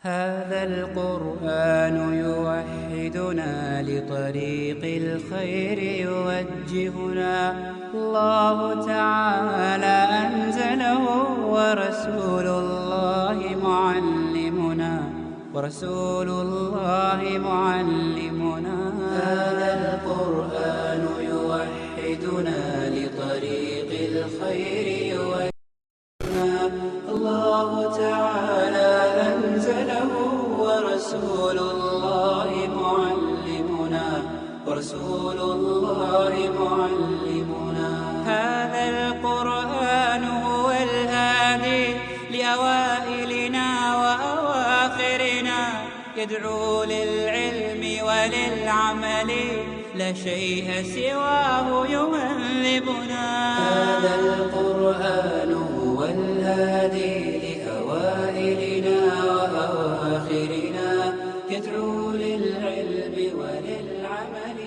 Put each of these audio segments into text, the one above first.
هذا القرآن يوحدنا لطريق الخير يوجهنا الله تعالى أنزله ورسول الله معلمنا هذا القرآن يوحدنا لطريق الخير يوجهنا الله تعالى أنزله ورسول الله معلمنا هذا القرآن هو الهادي لأوائلنا وأواخرنا يدعو للعلم وللعمل لا شيء سواه يهذبنا هذا القرآن هو الهادي لأوائلنا وأواخرنا يدعو للعلم وللعمل.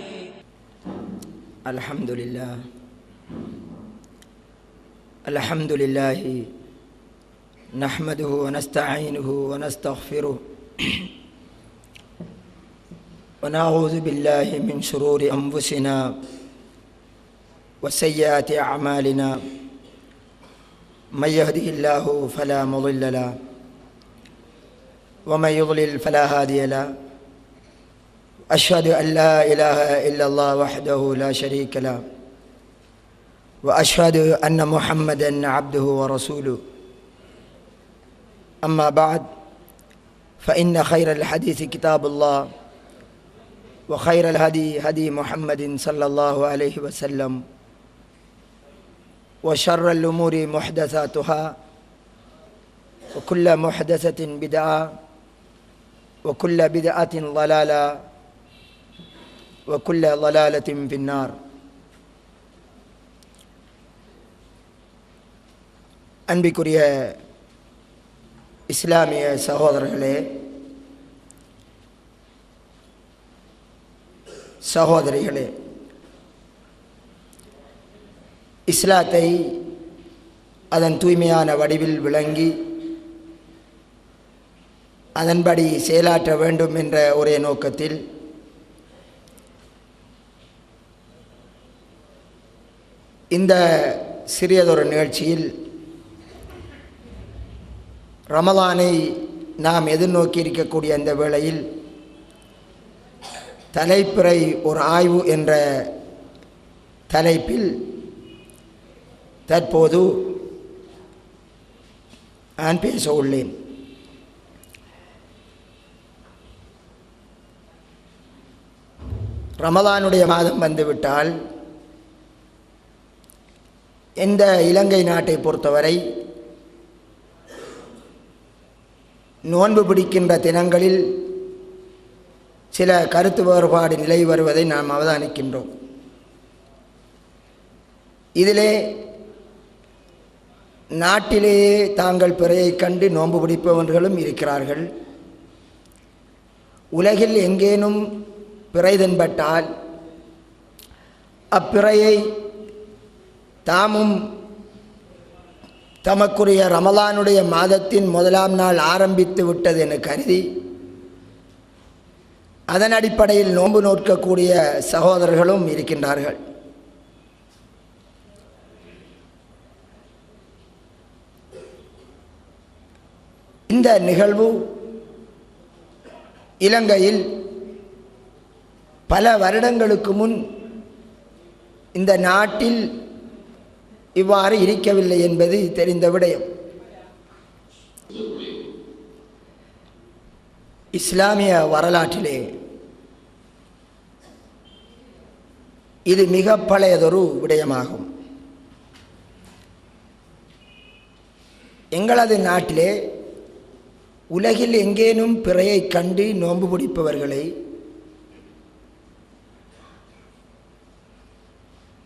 الحمد لله نحمده ونستعينه ونستغفره ونعوذ بالله من شرور أنفسنا وسيئات أعمالنا من يهده الله فلا مضل له ومن يضلل فلا هادي له أشهد أن لا إله إلا الله وحده لا شريك له وأشهد أن محمدا عبده ورسوله أما بعد فإن خير الحديث كتاب الله وخير الهدي هدي محمد صلى الله عليه وسلم وشر الأمور محدثاتها وكل محدثة بدعة وكل بدعة ضلالة وكل ضلالة في النار. அன்பிற்குரிய இஸ்லாமிய சகோதரர்களே, சகோதரிகளே, இஸ்லாத்தை அதன் தூய்மையான வடிவில் விளங்கி அதன்படி செயலாற்ற வேண்டும் என்ற ஒரே நோக்கத்தில் இந்த சிறியதொரு நிகழ்ச்சியில் ரமலானை நாம் எதிர்நோக்கி இருக்கக்கூடிய அந்த வேளையில் தலைப்பிறை ஒரு ஆய்வு என்ற தலைப்பில் தற்போது நான் பேச உள்ளேன். ரமலானுடைய மாதம் வந்துவிட்டால் இந்த இலங்கை நாட்டை பொறுத்தவரை நோன்பு பிடிக்கின்ற தினங்களில் சில கருத்து வேறுபாடு நிலை வருவதை நாம் அவதானிக்கின்றோம். இதிலே நாட்டிலேயே தாங்கள் பிறையை கண்டு நோன்பு பிடிப்பவர்களும் இருக்கிறார்கள். உலகில் எங்கேனும் பிறை தென்பட்டால் அப்பிறையை தாமும் தமக்குரிய ரமலானுடைய மாதத்தின் முதலாம் நாள் ஆரம்பித்து விட்டது என கருதி அதன் அடிப்படையில் நோன்பு நோக்கக்கூடிய சகோதரர்களும் இருக்கின்றார்கள். இந்த நிகழ்வு இலங்கையில் பல வருடங்களுக்கு முன் இந்த நாட்டில் இவ்வாறு இருக்கவில்லை என்பது தெரிந்த விடயம். இஸ்லாமிய வரலாற்றிலே இது மிக பழையதொரு விடயமாகும். எங்களது நாட்டிலே உலகில் எங்கேனும் பிறையை கண்டு நோன்பு பிடிப்பவர்களை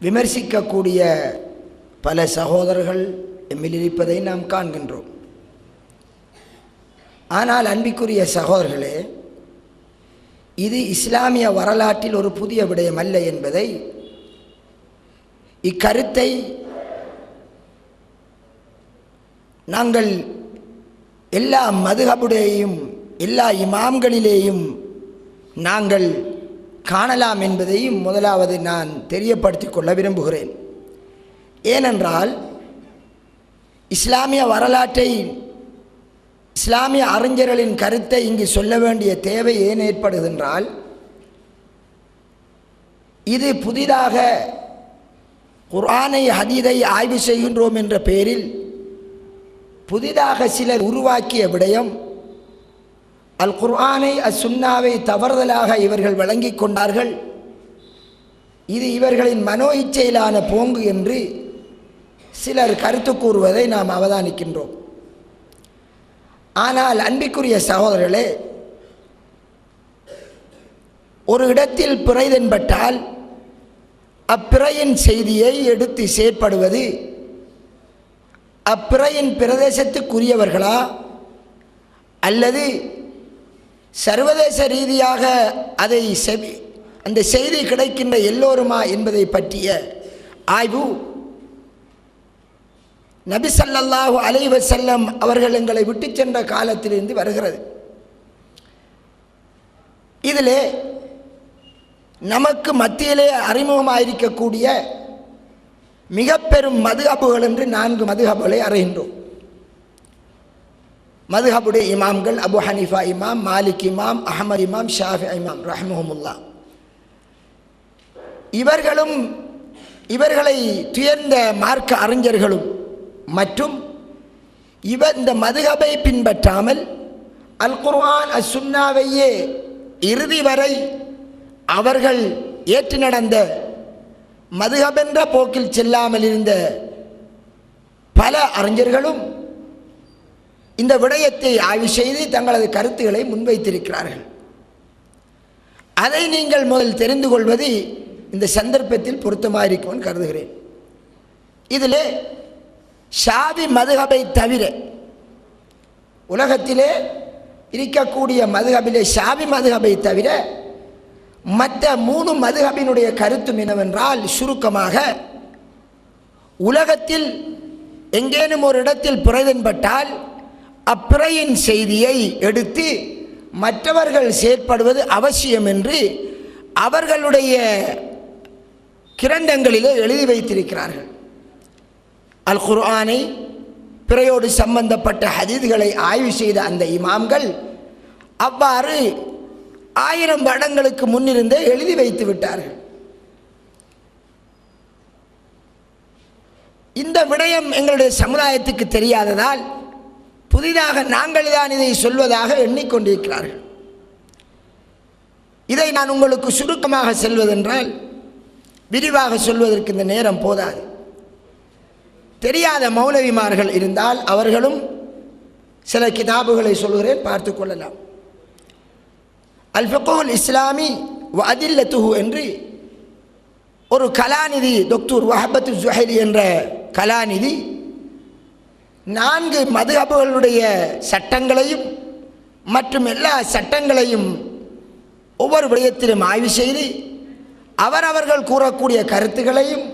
விமர்சிக்கக்கூடிய பல சகோதரர்கள் எம்மில் இருப்பதை நாம் காண்கின்றோம். ஆனால் அன்பிற்குரிய சகோதரர்களே, இது இஸ்லாமிய வரலாற்றில் ஒரு புதிய விடயம் அல்ல என்பதை இக்கருத்தை நாங்கள் எல்லா மதுஹபுடையும் எல்லா இமாம்களிலேயும் நாங்கள் காணலாம் என்பதையும் முதலாவது நான் தெரியப்படுத்திக் கொள்ள விரும்புகிறேன். ஏனென்றால் இஸ்லாமிய வரலாற்றை, இஸ்லாமிய அறிஞர்களின் கருத்தை இங்கு சொல்ல வேண்டிய தேவை ஏன் ஏற்படுகின்றால், இது புதிதாக குர்ஆனை ஹதீதை ஆய்வு செய்கின்றோம் என்ற பெயரில் புதிதாக சிலர் உருவாக்கிய விடயம், அல் குர்ஆனை சுன்னாவை தவறுதலாக இவர்கள் வழங்கி கொண்டார்கள், இது இவர்களின் மனோ இச்சையிலான போங்கு என்று சிலர் கருத்து கூறுவதை நாம் அவதானிக்கின்றோம். ஆனால் அன்பிற்குரிய சகோதரர்களே, ஒரு இடத்தில் பிறை தென்பட்டால் அப்பிறையின் செய்தியை எடுத்து செயற்படுவது அப்பிறையின் பிரதேசத்துக்குரியவர்களா அல்லது சர்வதேச ரீதியாக அந்த செய்தி கிடைக்கின்ற எல்லோருமா என்பதை பற்றிய ஆய்வு நபி ஸல்லல்லாஹு அலைஹி வஸல்லம் அவர்கள் எங்களை விட்டு சென்ற காலத்திலிருந்து வருகிறது. இதிலே நமக்கு மத்தியிலே அறிமுகமாயிருக்கக்கூடிய மிக பெரும் மதுஹபுகள் என்று 4 மதுஹபுகளை அறிகின்றோம். மதுஹபுடைய இமாம்கள் அபு ஹனீஃபா இமாம், மாலிக் இமாம், அஹ்மத் இமாம், ஷாஃபி இமாம் ரஹ்மஹுமுல்லா. இவர்களும் இவர்களை துயர்ந்த மார்க்க அறிஞர்களும் மற்றும் இந்த மதுஹபை பின்பற்றாமல் அல் குர்ஆன் சுன்னாவையே இறுதி வரை அவர்கள் ஏற்று நடந்த மதுஹபென்ற போக்கில் செல்லாமல் இருந்த பல அறிஞர்களும் இந்த விடயத்தை ஆய்வு செய்து தங்களது கருத்துக்களை முன்வைத்திருக்கிறார்கள். அதை நீங்கள் முதல் தெரிந்து கொள்வது இந்த சந்தர்ப்பத்தில் பொருத்தமாயிருக்கும் கருதுகிறேன். இதிலே ஷாஃபி மதுஹபை தவிர உலகத்திலே இருக்கக்கூடிய மதுஹபிலே ஷாஃபி மதுஹபை தவிர மற்ற 3 மதுஹபினுடைய கருத்தும் என்னவென்றால், சுருக்கமாக உலகத்தில் எங்கேனும் ஒரு இடத்தில் பிறை தென்பட்டால் அப்பிறையின் செய்தியை எடுத்து மற்றவர்கள் செயற்படுவது அவசியம் என்று அவர்களுடைய கிரந்தங்களிலே எழுதி வைத்திருக்கிறார்கள். அல் குர்ஆனை பிறையோடு சம்பந்தப்பட்ட ஹதீஸ்களை ஆய்வு செய்த அந்த இமாம்கள் அவ்வாறு 1000 வருடங்களுக்கு முன்னிருந்தே எழுதி வைத்து விட்டார்கள். இந்த விடயம் எங்களுடைய சமுதாயத்துக்கு தெரியாததால் புதிதாக நாங்கள் தான் இதை சொல்வதாக எண்ணிக்கொண்டிருக்கிறார்கள். இதை நான் உங்களுக்கு சுருக்கமாக சொல்வதென்றால், விரிவாக சொல்வதற்கு இந்த நேரம் போதாது. தெரியாத மௌலவிமார்கள் இருந்தால் அவர்களும் சில கிதாபுகளை சொல்கிறேன், பார்த்து கொள்ளலாம். அல் ஃபிக்ஹுல் இஸ்லாமி வ அதில்லத்துஹு என்று ஒரு கலாநிதி டாக்டர் வஹபத்து ஜுஹைலி என்ற கலாநிதி 4 மதுஹபுகளுடைய சட்டங்களையும் மற்றும் எல்லா சட்டங்களையும் ஒவ்வொரு விடயத்திலும் ஆய்வு செய்து அவரவர்கள் கூறக்கூடிய கருத்துக்களையும்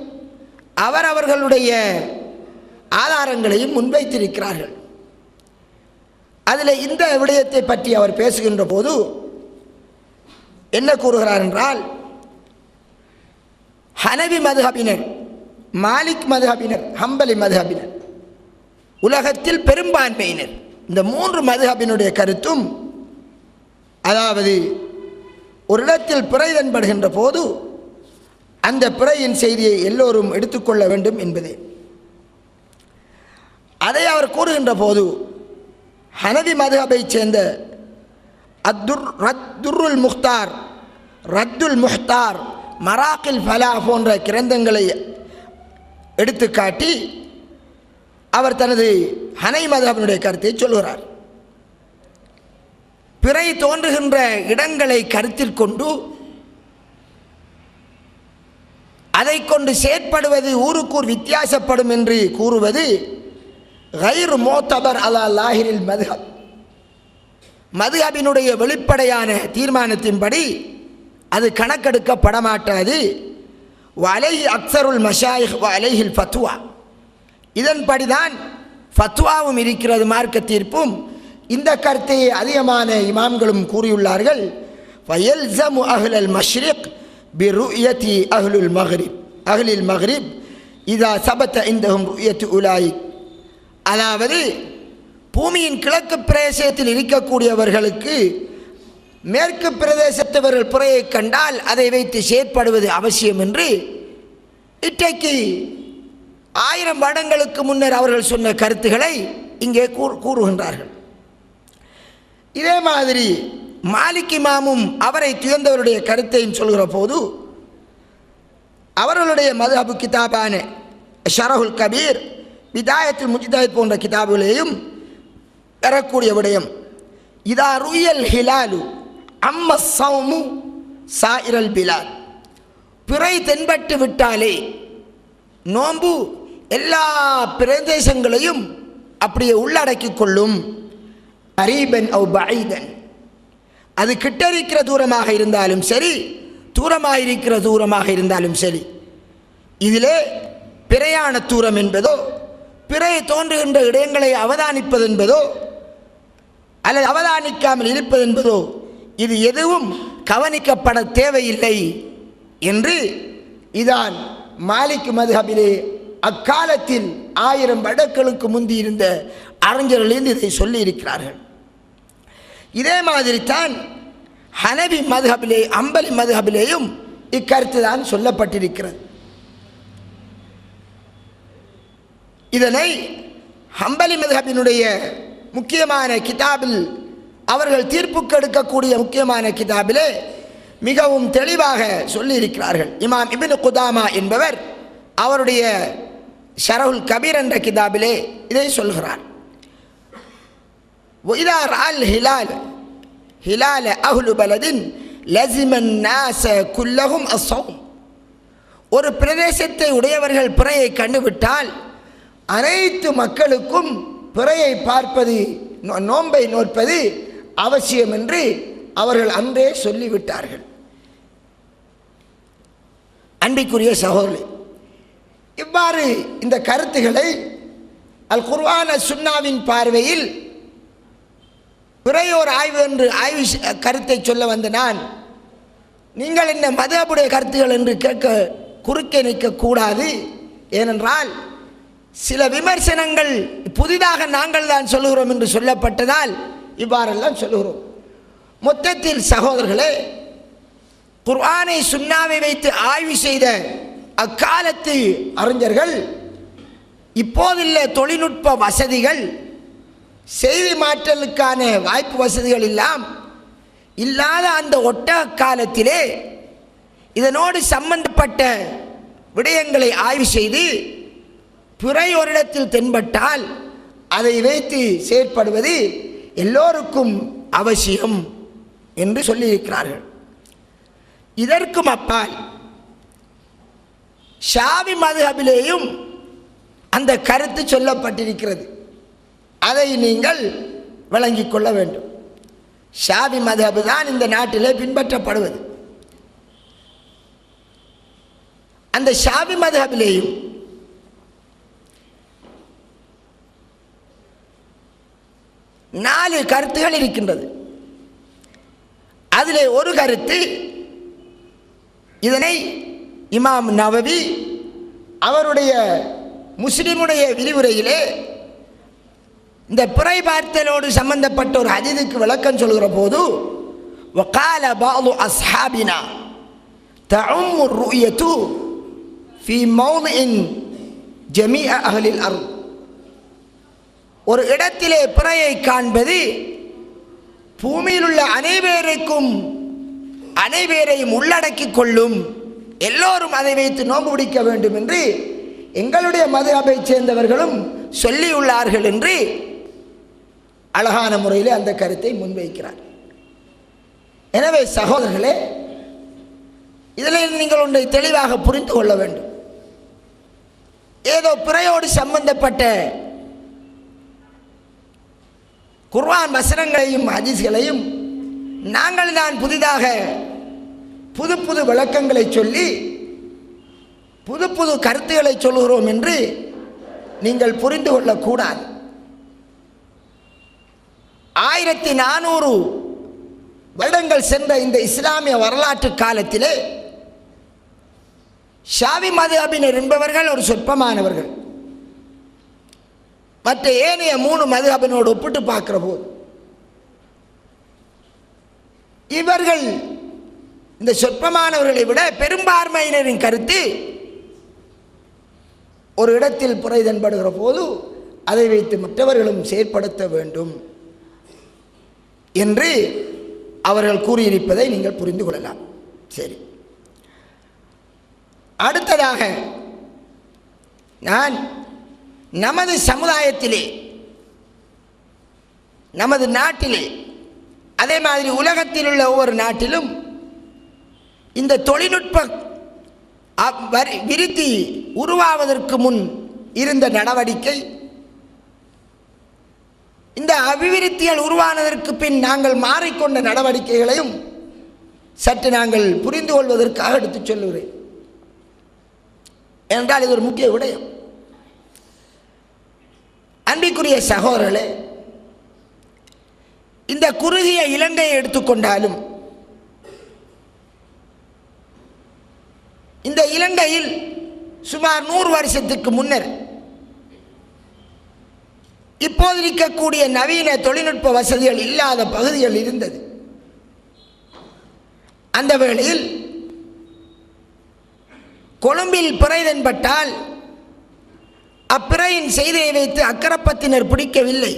அவரவர்களுடைய ஆதாரங்களையும் முன்வைத்திருக்கிறார்கள். அதில் இந்த விடயத்தை பற்றி அவர் பேசுகின்ற போது என்ன கூறுகிறார் என்றால், ஹனவி மதுஹபினர், மாலிக் மதுஹபினர், ஹம்பலி மதுஹபினர், உலகத்தில் பெரும்பான்மையினர், இந்த 3 மதுஹபினுடைய கருத்தும், அதாவது ஒரு இடத்தில் பிறை தென்படுகின்ற போது அந்த பிறையின் செய்தியை எல்லோரும் எடுத்துக்கொள்ள வேண்டும் என்பதே. அதை அவர் கூறுகின்ற போது ஹனவி மதுஹபை சேர்ந்த ரத்துல் முக்தார், ரத்துல் முஹ்தார், மராக்கில் ஃபலா போன்ற கிரந்தங்களை எடுத்துக்காட்டி அவர் தனது ஹனை மதுஹபினுடைய கருத்தை சொல்கிறார். பிறை தோன்றுகின்ற இடங்களை கருத்தில் கொண்டு அதை கொண்டு செயற்படுவது ஊருக்கூர் வித்தியாசப்படும் என்று கூறுவது கைர் மோத்தபர் அலா லாஹிரில் மதுஹப், மதுஹபினுடைய வெளிப்படையான தீர்மானத்தின்படி அது கணக்கெடுக்கப்பட மாட்டாது. வலைஹி அக்ஸருல் மஷாயிஹ் வலைஹில் ஃபத்வா, இதன்படிதான் ஃபத்வாவும் இருக்கிறது, மார்க்க தீர்ப்பும். இந்த கருத்தை அதிகமான இமாம்களும் கூறியுள்ளார்கள். வயல்ஸமு அஹ்லல் மஷ்ரிக் பிருயதி அஹ்லுல் மக்ரிப் அஹ்லில் மக்ரிப் இதா சபத இந்தஹும் ருயத்து உலாயிக். அதாவது பூமியின் கிழக்கு பிரதேசத்தில் இருக்கக்கூடியவர்களுக்கு மேற்கு பிரதேசத்தவர்கள் புறையை கண்டால் அதை வைத்து செயற்படுவது அவசியம் என்று இன்றைக்கு 1000 வருடங்களுக்கு முன்னர் அவர்கள் சொன்ன கருத்துக்களை இங்கே கூறுகின்றார்கள். இதே மாதிரி மாலிக் இமாமும் அவரை துயர்ந்தவருடைய கருத்தையும் சொல்கிற போது அவர்களுடைய மதுஹபு கிதாபான ஷரஹுல் கபீர், விதாயத்துல் முஜ்தஹித் போன்ற கிதாபுகளையும் பெறக்கூடிய விடயம், இதா ருயல் ஹிலாலு அம்ம ஸௌமு சாயிரல் பிலாத், பிறை தென்பட்டு விட்டாலே நோன்பு எல்லா பிரதேசங்களையும் அப்படியே உள்ளடக்கிக் கொள்ளும். கரீபன் அவ் பஈதன், அது கிட்டரிக்கிற தூரமாக இருந்தாலும் சரி, தூரமாக இருக்கிற தூரமாக இருந்தாலும் சரி. இதிலே பிறையான தூரம் என்பதோ, பிறை தோன்றுகின்ற இடங்களை அவதானிப்பது என்பதோ அல்லது அவதானிக்காமல் இருப்பது என்பதோ, இது எதுவும் கவனிக்கப்பட தேவையில்லை என்று இதான் மாலிக் மதுஹபிலே அக்காலத்தில் 1000 வருடங்களுக்கு முந்தி இருந்த அறிஞர்களிலிருந்து இதை சொல்லி இருக்கிறார்கள். இதே மாதிரி தான் ஹனபி மதுஹபிலே, அம்பலி மதுஹபிலேயும் இக்கருத்து தான் சொல்லப்பட்டிருக்கிறது. இதனை ஹம்பலி மதுஹபினுடைய முக்கியமான கிதாபில், அவர்கள் தீர்ப்புக்கு எடுக்கக்கூடிய முக்கியமான கிதாபிலே மிகவும் தெளிவாக சொல்லியிருக்கிறார்கள். இமாம் இப்னு குதாமா என்பவர் அவருடைய ஷரஹுல் கபீர் என்ற கிதாபிலே இதை சொல்கிறார். وإذا رأى الهلال هلال أهل بلد لزم الناس كلهم الصوم. ஒரு பிரதேசத்தை உடையவர்கள் பிறையை கண்டுவிட்டால் அனைத்து மக்களுக்கும் பிறையை பார்ப்பது, நோன்பை நோற்பது அவசியம் என்று அவர்கள் அன்றே சொல்லிவிட்டார்கள். அன்பிற்குரிய சகோதரர்களே, இவ்வாறு இந்த கருத்துக்களை அல் குர்ஆன் சுன்னாவின் பார்வையில் பிறையோர் ஆய்வு என்று கருத்தை சொல்ல வந்த நான், நீங்கள் என்ன மதபுடைய கருத்துகள் என்று கேட்க குறுக்கே நிற்கக்கூடாது. ஏனென்றால் சில விமர்சனங்கள் புதிதாக நாங்கள் தான் சொல்லுகிறோம் என்று சொல்லப்பட்டதால் இவ்வாறெல்லாம் சொல்லுகிறோம். மொத்தத்தில் சகோதரர்களே, குர்ஆனை சுன்னாவை வைத்து ஆய்வு செய்த அக்காலத்து அறிஞர்கள் இப்போதுள்ள தொழில்நுட்ப வசதிகள், செய்தி மாற்றலுக்கான வாய்ப்பு வசதிகள் எல்லாம் இல்லாத அந்த ஒட்டக காலத்திலே இதனோடு சம்பந்தப்பட்ட விடயங்களை ஆய்வு செய்து பிறை ஒரு இடத்தில் தென்பட்டால் அதை வைத்து செயற்படுவது எல்லோருக்கும் அவசியம் என்று சொல்லியிருக்கிறார்கள். இதற்கும் அப்பால் ஷாஃபி மதுஹபிலேயும் அந்த கருத்து சொல்லப்பட்டிருக்கிறது. அதை நீங்கள் விளங்கிக் கொள்ள வேண்டும். ஷாஃபி மதுஹப் தான் இந்த நாட்டிலே பின்பற்றப்படுவது. அந்த ஷாஃபி மதுஹபிலேயும் நாலு கருத்துகள் இருக்கின்றது. அதிலே ஒரு கருத்து, இதனை இமாம் நவவி அவருடைய முஸ்லிமுடைய விரிவுரையிலே இந்த பிறை பார்த்தலோடு சம்பந்தப்பட்ட ஒரு ஹதீஸுக்கு விளக்கம் சொல்கிற போது, وقال بعض أصحابنا تعم الرؤية في موضع جميع أهل الأرض. ஒரு இடத்திலே பிறையை காண்பது பூமியில் உள்ள அனைவரையும் உள்ளடக்கிக் கொள்ளும், எல்லோரும் அதை வைத்து நோன்பு பிடிக்க வேண்டும் என்று எங்களுடைய மதுஹபை சேர்ந்தவர்களும் சொல்லியுள்ளார்கள் என்று அழகான முறையில் அந்த கருத்தை முன்வைக்கிறார். எனவே சகோதரர்களே, இதில் நீங்கள் ஒன்றை தெளிவாக புரிந்து கொள்ள வேண்டும். ஏதோ பிறையோடு சம்பந்தப்பட்ட குர்ஆன் வசனங்களையும் ஹதீஸ்களையும் நாங்கள் தான் புதிதாக புது புது விளக்கங்களை சொல்லி புது புது கருத்துக்களை சொல்கிறோம் என்று நீங்கள் புரிந்து கொள்ளக்கூடாது. 1400 வருடங்கள் சென்ற இந்த இஸ்லாமிய வரலாற்று காலத்திலே ஷாவி மதுஹபினர் என்பவர்கள் ஒரு சொற்பமானவர்கள். மற்ற ஏனைய 3 மதுஹபினோடு ஒப்பிட்டு பார்க்கிற போது இவர்கள் இந்த சொற்பமானவர்களை விட பெரும்பான்மையினரின் கருத்து ஒரு இடத்தில் புரைதன்படுகிற போது அதை வைத்து மற்றவர்களும் செயற்படுத்த வேண்டும் என்று அவர்கள் கூறியிருப்பதை நீங்கள் புரிந்து கொள்ளலாம். சரி, அடுத்ததாக நான் நமது சமுதாயத்திலே, நமது நாட்டிலே, அதே மாதிரி உலகத்தில் உள்ள ஒவ்வொரு நாட்டிலும் இந்த தொழில்நுட்ப விருத்தி உருவாவதற்கு முன் இருந்த நடவடிக்கை, இந்த அபிவிருத்திகள் உருவானதற்கு பின் நாங்கள் மாறிக்கொண்ட நடவடிக்கைகளையும் சற்று நாங்கள் புரிந்து கொள்வதற்காக எடுத்துச் சொல்லுகிறேன். என்றால் இது ஒரு முக்கிய விடயம். அன்பிற்குரிய சகோதரர்களே, இந்த குறுகிய இலங்கையை எடுத்துக்கொண்டாலும் இந்த இலங்கையில் சுமார் 100 வருஷத்துக்கு முன்னர் இப்போது இருக்கக்கூடிய நவீன தொழில்நுட்ப வசதிகள் இல்லாத பகுதிகள் இருந்தது. அந்த வேளையில் கொழும்பில் பிறை தென்பட்டால் அப்பிறையின் செய்தியை வைத்து அக்கரப்பத்தினர் பிடிக்கவில்லை,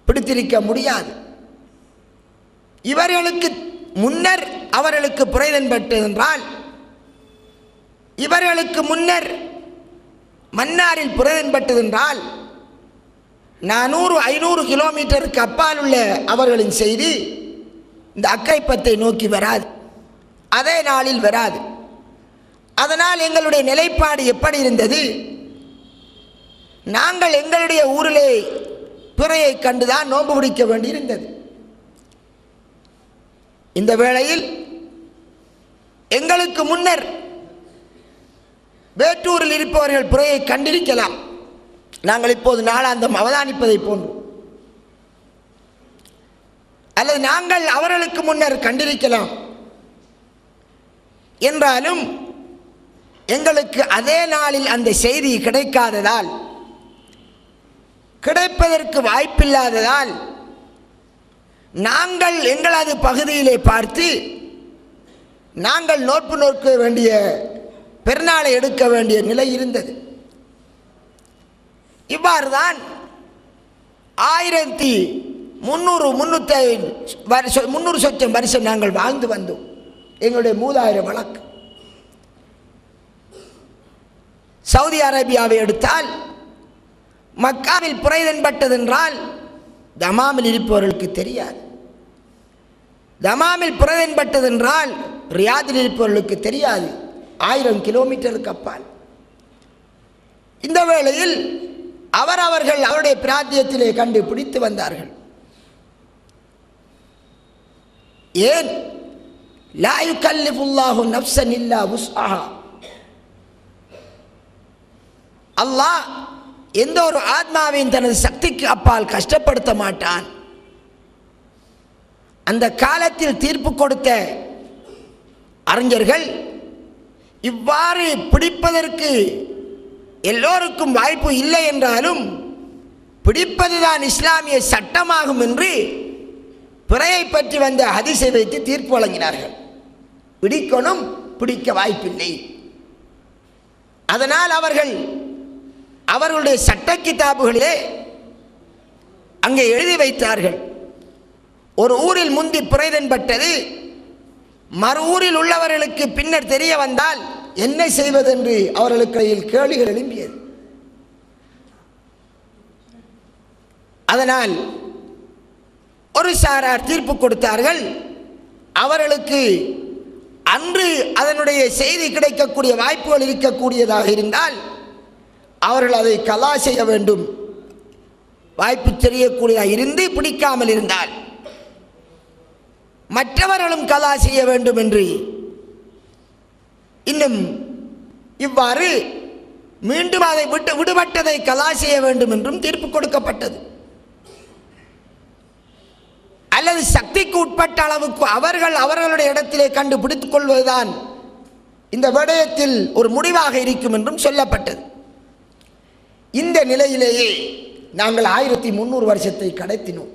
பிடித்திருக்க முடியாது. இவர்களுக்கு முன்னர் அவர்களுக்கு பிறை தென்பட்டதென்றால், இவர்களுக்கு முன்னர் மன்னாரில் பிறை தென்பட்டதென்றால் 400-500 கிலோமீட்டருக்கு அப்பால் உள்ள அவர்களின் செய்தி இந்த அக்கரைப்பத்தை நோக்கி வராது, அதே நாளில் வராது. அதனால் எங்களுடைய நிலைப்பாடு எப்படி இருந்தது? நாங்கள் எங்களுடைய ஊரிலே பிறையை கண்டுதான் நோன்பு பிடிக்க வேண்டியிருந்தது. இந்த வேளையில் எங்களுக்கு முன்னர் வேட்டூரில் இருப்பவர்கள் பிறையை கண்டிருக்கலாம். நாங்கள் இப்போது நாளாந்தம் அவதானிப்பதை போன்று, அல்லது நாங்கள் அவர்களுக்கு முன்னர் கண்டிருக்கலாம். என்றாலும் எங்களுக்கு அதே நாளில் அந்த செய்தி கிடைக்காததால், கிடைப்பதற்கு வாய்ப்பில்லாததால் நாங்கள் எங்களது பகுதியிலே பார்த்து நாங்கள் நோன்பு நோக்க வேண்டிய பெருநாளை எடுக்க வேண்டிய நிலை இருந்தது. இவ்வாறு தான் 1300 சொச்சம் வருஷம் நாங்கள் வாழ்ந்து வந்தோம். எங்களுடைய மூதாயிர வழக்கு. சவுதி அரேபியாவை எடுத்தால் மக்காவில் பிறை தென்பட்டதென்றால் தமாமில் இருப்பவர்களுக்கு தெரியாது. தமாமில் பிறை தென்பட்டதென்றால் ரியாதில் இருப்பவர்களுக்கு தெரியாது, 1000 கிலோமீட்டருக்கு அப்பால். இந்த வேளையில் அவர்கள் அவருடைய பிராந்தியத்திலே கண்டு பிடித்து வந்தார்கள். ஏன்? லா யுகல்லிஃபுல்லாஹு நஃப்ஸன் இல்லா வுஸ்அஹா. அல்லாஹ் எந்த ஒரு ஆத்மாவையும் தனது சக்திக்கு அப்பால் கஷ்டப்படுத்த மாட்டான். அந்த காலத்தில் தீர்ப்பு கொடுத்த அறிஞர்கள் இவ்வாறு பிடிப்பதற்கு எல்லோருக்கும் வாய்ப்பு இல்லை என்றாலும் பிடிப்பதுதான் இஸ்லாமிய சட்டமாகும் என்று பிறையை பற்றி வந்த ஹதீஸை வைத்து தீர்ப்பு வழங்கினார்கள். பிடிக்கணும், பிடிக்க வாய்ப்பில்லை. அதனால் அவர்களுடைய சட்ட கிதாபுகளிலே அங்கே எழுதி வைத்தார்கள், ஒரு ஊரில் முந்தி பிறை தென்பட்டது, மறு ஊரில் உள்ளவர்களுக்கு பின்னர் தெரிய வந்தால் என்ன செய்வது என்று அவர்களுக்கு கேள்விகள் எழும்பியது. அதனால் ஒரு சாரார் தீர்ப்பு கொடுத்தார்கள், அவர்களுக்கு அன்று அதனுடைய செய்தி கிடைக்கக்கூடிய வாய்ப்புகள் இருக்கக்கூடியதாக இருந்தால் அவர்கள் அதை கலா செய்ய வேண்டும். வாய்ப்பு தெரியக்கூடியதாக இருந்து பிடிக்காமல் இருந்தால் மற்றவர்களும் கலா செய்ய வேண்டும் என்று, இன்னும் இவ்வாறு மீண்டும் அதை விடுபட்டதை கலா செய்ய வேண்டும் என்றும் தீர்ப்பு கொடுக்கப்பட்டது. அல்லது சக்திக்கு உட்பட்ட அளவுக்கு அவர்களுடைய இடத்திலே கண்டுபிடித்துக் கொள்வதுதான் இந்த விடயத்தில் ஒரு முடிவாக இருக்கும் என்றும் சொல்லப்பட்டது. இந்த நிலையிலேயே நாங்கள் 1300 வருஷத்தை கடத்தினோம்.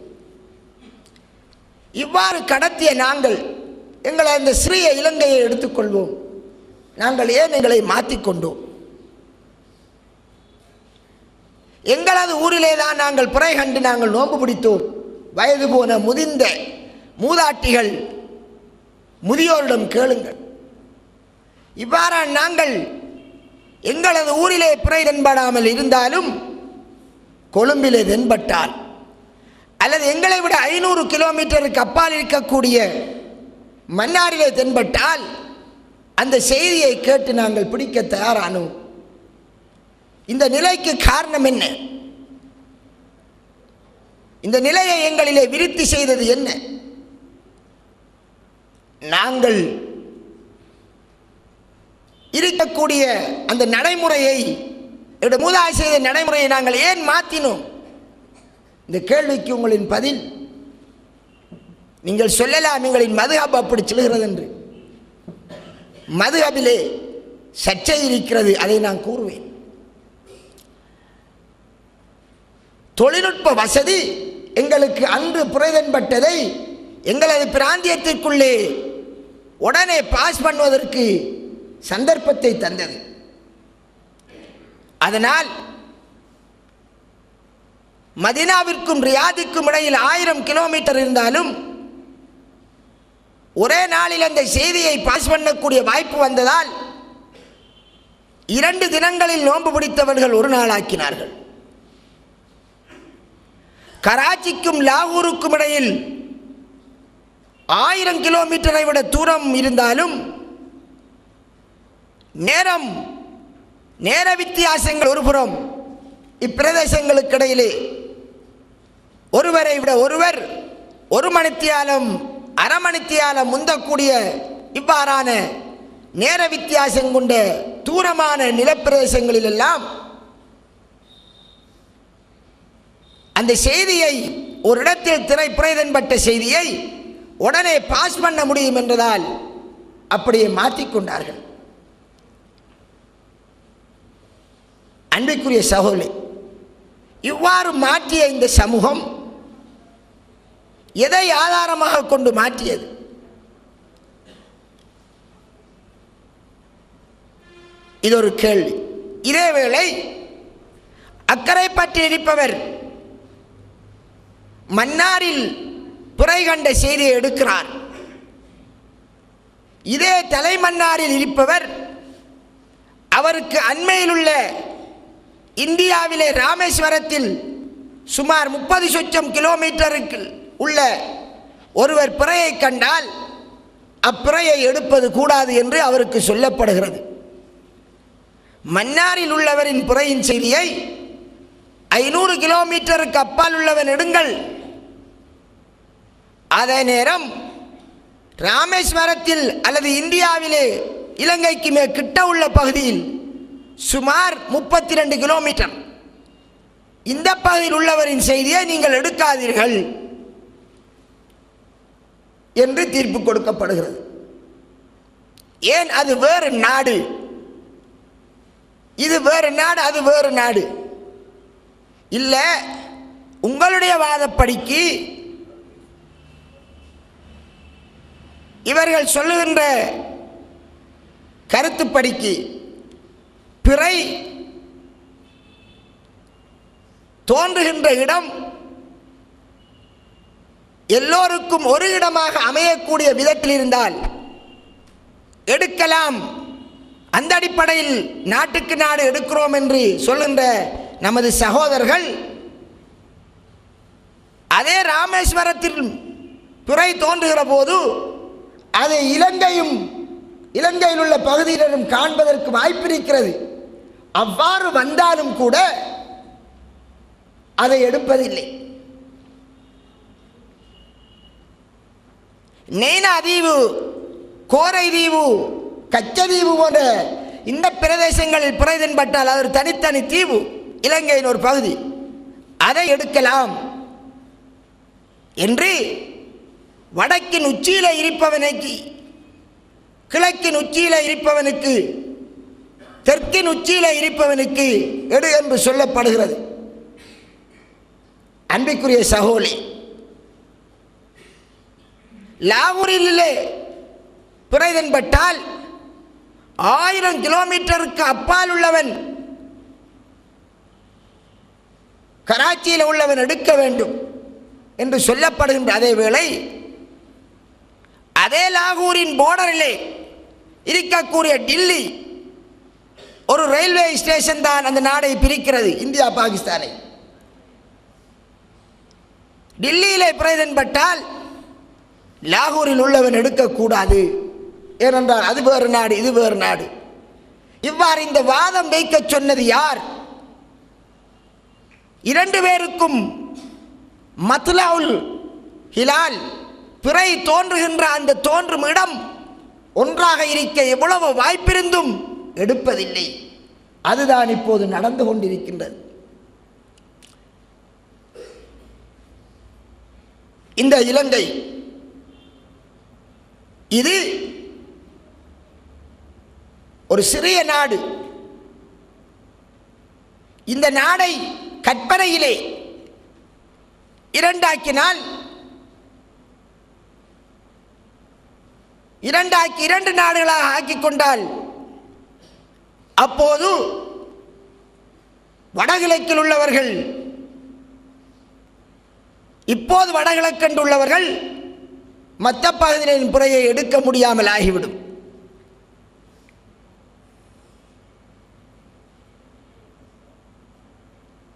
இவ்வாறு கடத்திய நாங்கள் எங்களை அந்த சிறிய இலங்கையை எடுத்துக்கொள்வோம். நாங்கள் ஏன் எங்களை மாற்றிக்கொண்டோம்? எங்களது ஊரிலே தான் நாங்கள் பிறை கண்டு நாங்கள் நோன்பு பிடித்தோம். வயது போன முதிர்ந்த மூதாட்டிகள் முதியோரிடம் கேளுங்கள். இவ்வாறான நாங்கள் எங்களது ஊரிலே பிறை தென்படாமல் இருந்தாலும் கொழும்பிலே தென்பட்டால் அல்லது எங்களை விட 500 கிலோமீட்டருக்கு அப்பால் இருக்கக்கூடிய மன்னாரிலே தென்பட்டால் அந்த செய்தியை கேட்டு நாங்கள் பிடிக்க தயாரானோம். இந்த நிலைக்கு காரணம் என்ன? இந்த நிலையை எங்களிலே விருத்தி செய்தது என்ன? நாங்கள் இருக்கக்கூடிய அந்த நடைமுறையை, மூதாதை செய்த நடைமுறையை நாங்கள் ஏன் மாற்றினோம்? இந்த கேள்விக்கு உங்களின் பதில், நீங்கள் சொல்லலாம் எங்களின் மதுஹப் அப்படி சொல்கிறது என்று. மதுஹபிலே சர்ச்சை இருக்கிறது, அதை நான் கூறுவேன். தொழில்நுட்ப வசதி எங்களுக்கு அன்று புரைதன்பட்டதை எங்களது பிராந்தியத்திற்குள்ளே உடனே பாஸ் பண்ணுவதற்கு சந்தர்ப்பத்தை தந்தது. அதனால் மதீனாவிற்கும் ரியாதிற்கும் இடையில் 1000 கிலோமீட்டர் இருந்தாலும் ஒரே நாளில் அந்த செய்தியை பாஸ் பண்ணக்கூடிய வாய்ப்பு வந்ததால் 2 தினங்களில் நோன்பு பிடித்தவர்கள் ஒரு நாள் ஆக்கினார்கள். கராச்சிக்கும் லாகூருக்கும் இடையில் 1000 கிலோமீட்டரை விட தூரம் இருந்தாலும் நேர வித்தியாசங்கள் ஒருபுறம், இப்பிரதேசங்களுக்கு இடையிலே ஒருவரை விட ஒருவர் 1 மணித்தியாலம் அரை மணித்தியாலம் முந்தக்கூடிய இவ்வாறான நேர வித்தியாசம் கொண்ட தூரமான நிலப்பிரதேசங்களிலெல்லாம் அந்த செய்தியை ஒரு இடத்தில் புரைதன்பட்ட செய்தியை உடனே பாஸ் பண்ண முடியும் என்றதால் அப்படியே மாற்றிக்கொண்டார்கள். அன்பிற்குரிய சகோதரர்களே, இவ்வாறு மாற்றிய இந்த சமூகம் எதை ஆதாரமாக கொண்டு மாற்றியது? இது ஒரு கேள்வி. இதேவேளை அக்கறை பற்றி இருப்பவர் மன்னாரில் புரை கண்ட செய்தியை எடுக்கிறார். இதே தலைமன்னாரில் இருப்பவர் அவருக்கு அண்மையில் உள்ள இந்தியாவிலே ராமேஸ்வரத்தில் சுமார் 30 லட்சம் கிலோமீட்டருக்கு உள்ள ஒருவர் பிறையை கண்டால் அப்பிறையை எடுப்பது கூடாது என்று அவருக்கு சொல்லப்படுகிறது. மன்னாரில் உள்ளவரின் பிறையின் செய்தியை 500 கிலோமீட்டருக்கு அப்பால் உள்ளவன் எடுங்கள். அதே நேரம் ராமேஸ்வரத்தில் அல்லது இந்தியாவிலே இலங்கைக்கு மேல் கிட்ட உள்ள பகுதியில் சுமார் 32 கிலோமீட்டர் இந்த பகுதியில் உள்ளவரின் செய்தியை நீங்கள் எடுக்காதீர்கள் என்று தீர்ப்பு கொடுக்கப்படுகிறது. ஏன்? அது வேறு நாடு, இது வேறு நாடு, அது வேறு நாடு. இல்லை, உங்களுடைய வாதப்படிக்கு இவர்கள் சொல்லுகின்ற கருத்துப்படிக்கு பிறை தோன்றுகின்ற இடம் எல்லோருக்கும் ஒரு இடமாக அமையக்கூடிய விதத்தில் இருந்தால் எடுக்கலாம். அந்த அடிப்படையில் நாட்டுக்கு நாடு எடுக்கிறோம் என்று சொல்கின்ற நமது சகோதரர்கள் அதே ராமேஸ்வரத்தில் பிறை தோன்றுகிற போது அதை இலங்கையில் உள்ள பகுதியினரும் காண்பதற்கு வாய்ப்பு இருக்கிறது. அவ்வாறு வந்தாலும் கூட அதை எடுப்பதில்லை. நெய்னா தீவு, கோரை தீவு, கச்சதீவு போன்ற இந்த பிரதேசங்களில் பிறை தென்பட்டால் அது ஒரு தனித்தனி தீவு, இலங்கையின் ஒரு பகுதி, அதை எடுக்கலாம் என்று வடக்கின் உச்சியில் இருப்பவனுக்கு, கிழக்கின் உச்சியில் இருப்பவனுக்கு, தெற்கின் உச்சியில் இருப்பவனுக்கு எடு என்று சொல்லப்படுகிறது. அன்பிற்குரிய சகோதரி, லாகூரிலே பிறைதன்பட்டால் 1000 கிலோமீட்டருக்கு அப்பால் உள்ளவன், கராச்சியில் உள்ளவன் எடுக்க வேண்டும் என்று சொல்லப்படுகின்ற அதே வேளை அதே லாகூரின் போர்டரிலே இருக்கக்கூடிய டில்லி ஒரு ரயில்வே ஸ்டேஷன் தான் அந்த நாடை பிரிக்கிறது, இந்தியா பாகிஸ்தானை. டில்லியிலே பிறைதன்பட்டால் லாகூரில் உள்ளவன் எடுக்கக்கூடாது, ஏனென்றால் அது வேறு நாடு, இது வேறு நாடு. இவ்வாறு இந்த வாதம் வைக்க சொன்னது யார்? 2 பேருக்கும் மத்லாவுல் ஹிலால், பிறை தோன்றுகின்ற அந்த தோன்றும் இடம் ஒன்றாக இருக்க எவ்வளவு வாய்ப்பிருந்தும் எடுப்பதில்லை. அதுதான் இப்போது நடந்து கொண்டிருக்கின்றது. இந்த இலங்கை இது ஒரு சிறிய நாடு. இந்த நாடை கற்பனையிலே இரண்டாக்கினால், இரண்டாக்கி 2 நாடுகளாக ஆக்கிக் கொண்டால், அப்போது வடகிழக்கில் உள்ளவர்கள், இப்போது வடகிழக்கென்று உள்ளவர்கள் மற்ற பகுதிகளின் புறையை எடுக்க முடியாமல் ஆகிவிடும்.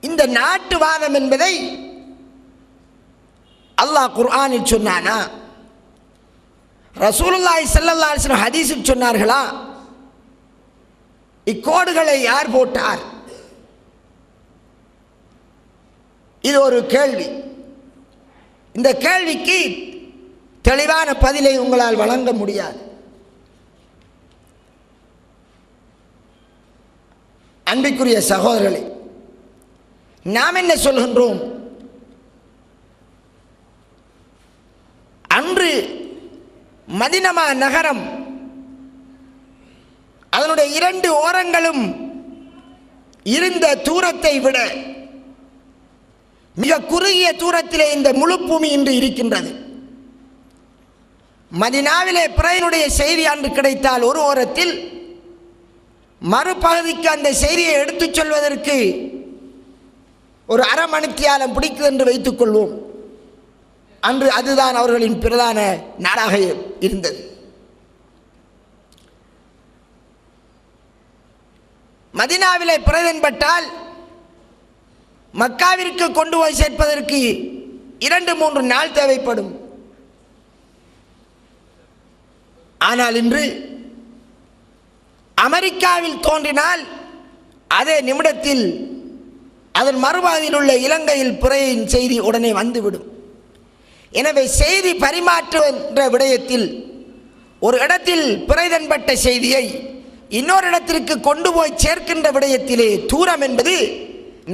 இந்த நாட்டுவாதம் என்பதை அல்லாஹ் குர்ஆனில் சொன்னானா? ரசூலுல்லாஹி ஸல்லல்லாஹு அலைஹி வஸல்லம் ஹதீஸில் சொன்னார்களா? இக்கோடுகளை யார் போட்டார்? இது ஒரு கேள்வி. இந்த கேள்விக்கு தெளிவான பதிலை உங்களால் வழங்க முடியாது. அன்பிற்குரிய சகோதரர்களே, நாம் என்ன சொல்கின்றோம்? அன்று மதினமா நகரம் அதனுடைய 2 ஓரங்களும் இருந்த தூரத்தை விட மிக குறுகிய தூரத்திலே இந்த முழு பூமி இன்று இருக்கின்றது. மதினாவிலே பிறையினுடைய செய்தி அன்று கிடைத்தால் ஒரு ஓரத்தில், மறுபகுதிக்கு அந்த செய்தியை எடுத்துச் சொல்வதற்கு ஒரு அரை மணித்தியாலம் பிடிக்குது என்று வைத்துக் கொள்வோம். அன்று அதுதான் அவர்களின் பிரதான நாடாக இருந்தது. மதினாவிலே பிறைதன்பட்டால் மக்காவிற்கு கொண்டு போய் சேர்ப்பதற்கு 2-3 நாள் தேவைப்படும். ஆனால் இன்று அமெரிக்காவில் தோன்றினால் அதே நிமிடத்தில் அதன் மறுபாதையில் உள்ள இலங்கையில் பிறையின் செய்தி உடனே வந்துவிடும். எனவே செய்தி பரிமாற்றுகின்ற விடயத்தில் ஒரு இடத்தில் பிறைதன்பட்ட செய்தியை இன்னொரு இடத்திற்கு கொண்டு போய் சேர்க்கின்ற விடயத்திலே தூரம் என்பது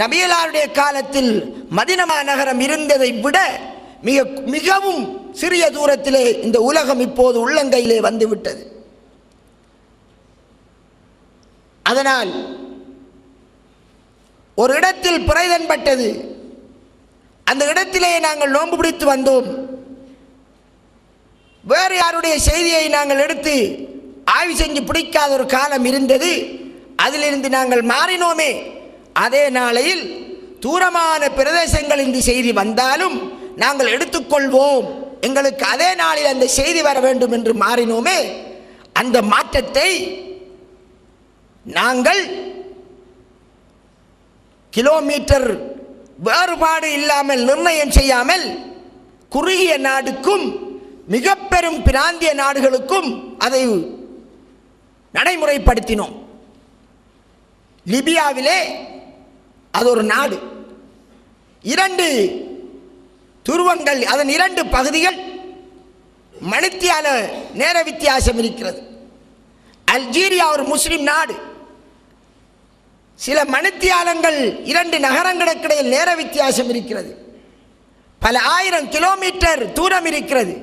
நபியலாருடைய காலத்தில் மதினமா நகரம் இருந்ததை விட மிகவும் சிறிய தூரத்திலே இந்த உலகம் இப்போது உள்ளங்கையிலே வந்துவிட்டது. அதனால் ஒரு இடத்தில் பிறைதன்பட்டது, அந்த இடத்திலே நாங்கள் நோன்பு பிடித்து வந்தோம். வேறு யாருடைய செய்தியை நாங்கள் எடுத்து ஆய்வு செஞ்சு பிடிக்காத ஒரு காலம் இருந்தது. அதிலிருந்து நாங்கள் மாறினோமே. அதே நாளையில் தூரமான பிரதேசங்கள் இந்த செய்தி வந்தாலும் நாங்கள் எடுத்துக்கொள்வோம், எங்களுக்கு அதே நாளில் அந்த செய்தி வர வேண்டும் என்று மாறினோமே. அந்த மாற்றத்தை நாங்கள் கிலோமீட்டர் வேறுபாடு இல்லாமல் நிர்ணயம் செய்யாமல் குறுகிய நாடுக்கும் மிக பெரும் பிராந்திய நாடுகளுக்கும் அதை நடைமுறைப்படுத்தினோம். லிபியாவிலே அது ஒரு நாடு, 2 துருவங்கள், அதன் 2 பகுதிகள் மணித்தியால நேர வித்தியாசம் இருக்கிறது. அல்ஜீரியா ஒரு முஸ்லிம் நாடு, சில மணித்தியாலங்கள் 2 நகரங்களுக்கிடையில் நேர வித்தியாசம் இருக்கிறது. பல 1000 கிலோமீட்டர் தூரம் இருக்கிறது.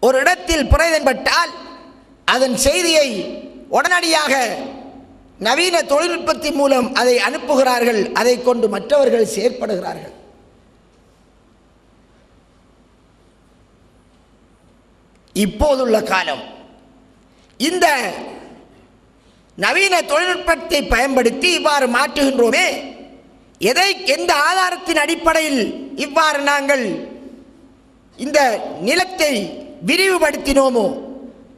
ஒரு இடத்தில் புரைதன்பட்டால் அதன் செய்தியை உடனடியாக நவீன தொழில்நுட்பத்தின் மூலம் அதை அனுப்புகிறார்கள். அதை கொண்டு மற்றவர்கள் செயற்படுகிறார்கள். இப்போதுள்ள காலம் இந்த நவீன தொழில்நுட்பத்தை பயன்படுத்தி இவ்வாறு மாற்றுகின்றோமே, எந்த ஆதாரத்தின் அடிப்படையில் இவ்வாறு நாங்கள் இந்த நிலத்தை விரிவுபடுத்தினோமோ,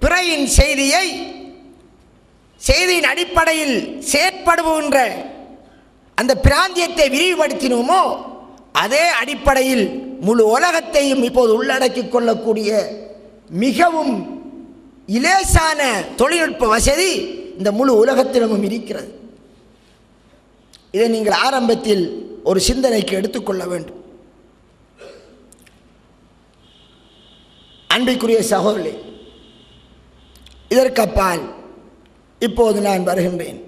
பிறையின் செய்தியின் அடிப்படையில் செயற்படுகின்ற அந்த பிராந்தியத்தை விரிவுபடுத்தினோமோ, அதே அடிப்படையில் முழு உலகத்தையும் இப்போது உள்ளடக்கிக் கொள்ளக்கூடிய மிகவும் இலேசான தொழில்நுட்ப வசதி இந்த முழு உலகத்திலும் இருக்கிறது. இதை நீங்கள் ஆரம்பத்தில் ஒரு சிந்தனைக்கு எடுத்துக்கொள்ள வேண்டும். அன்பிற்குரிய சகோதரர்களே, இதற்கப்பால் இப்போது நான் வருகின்றேன்.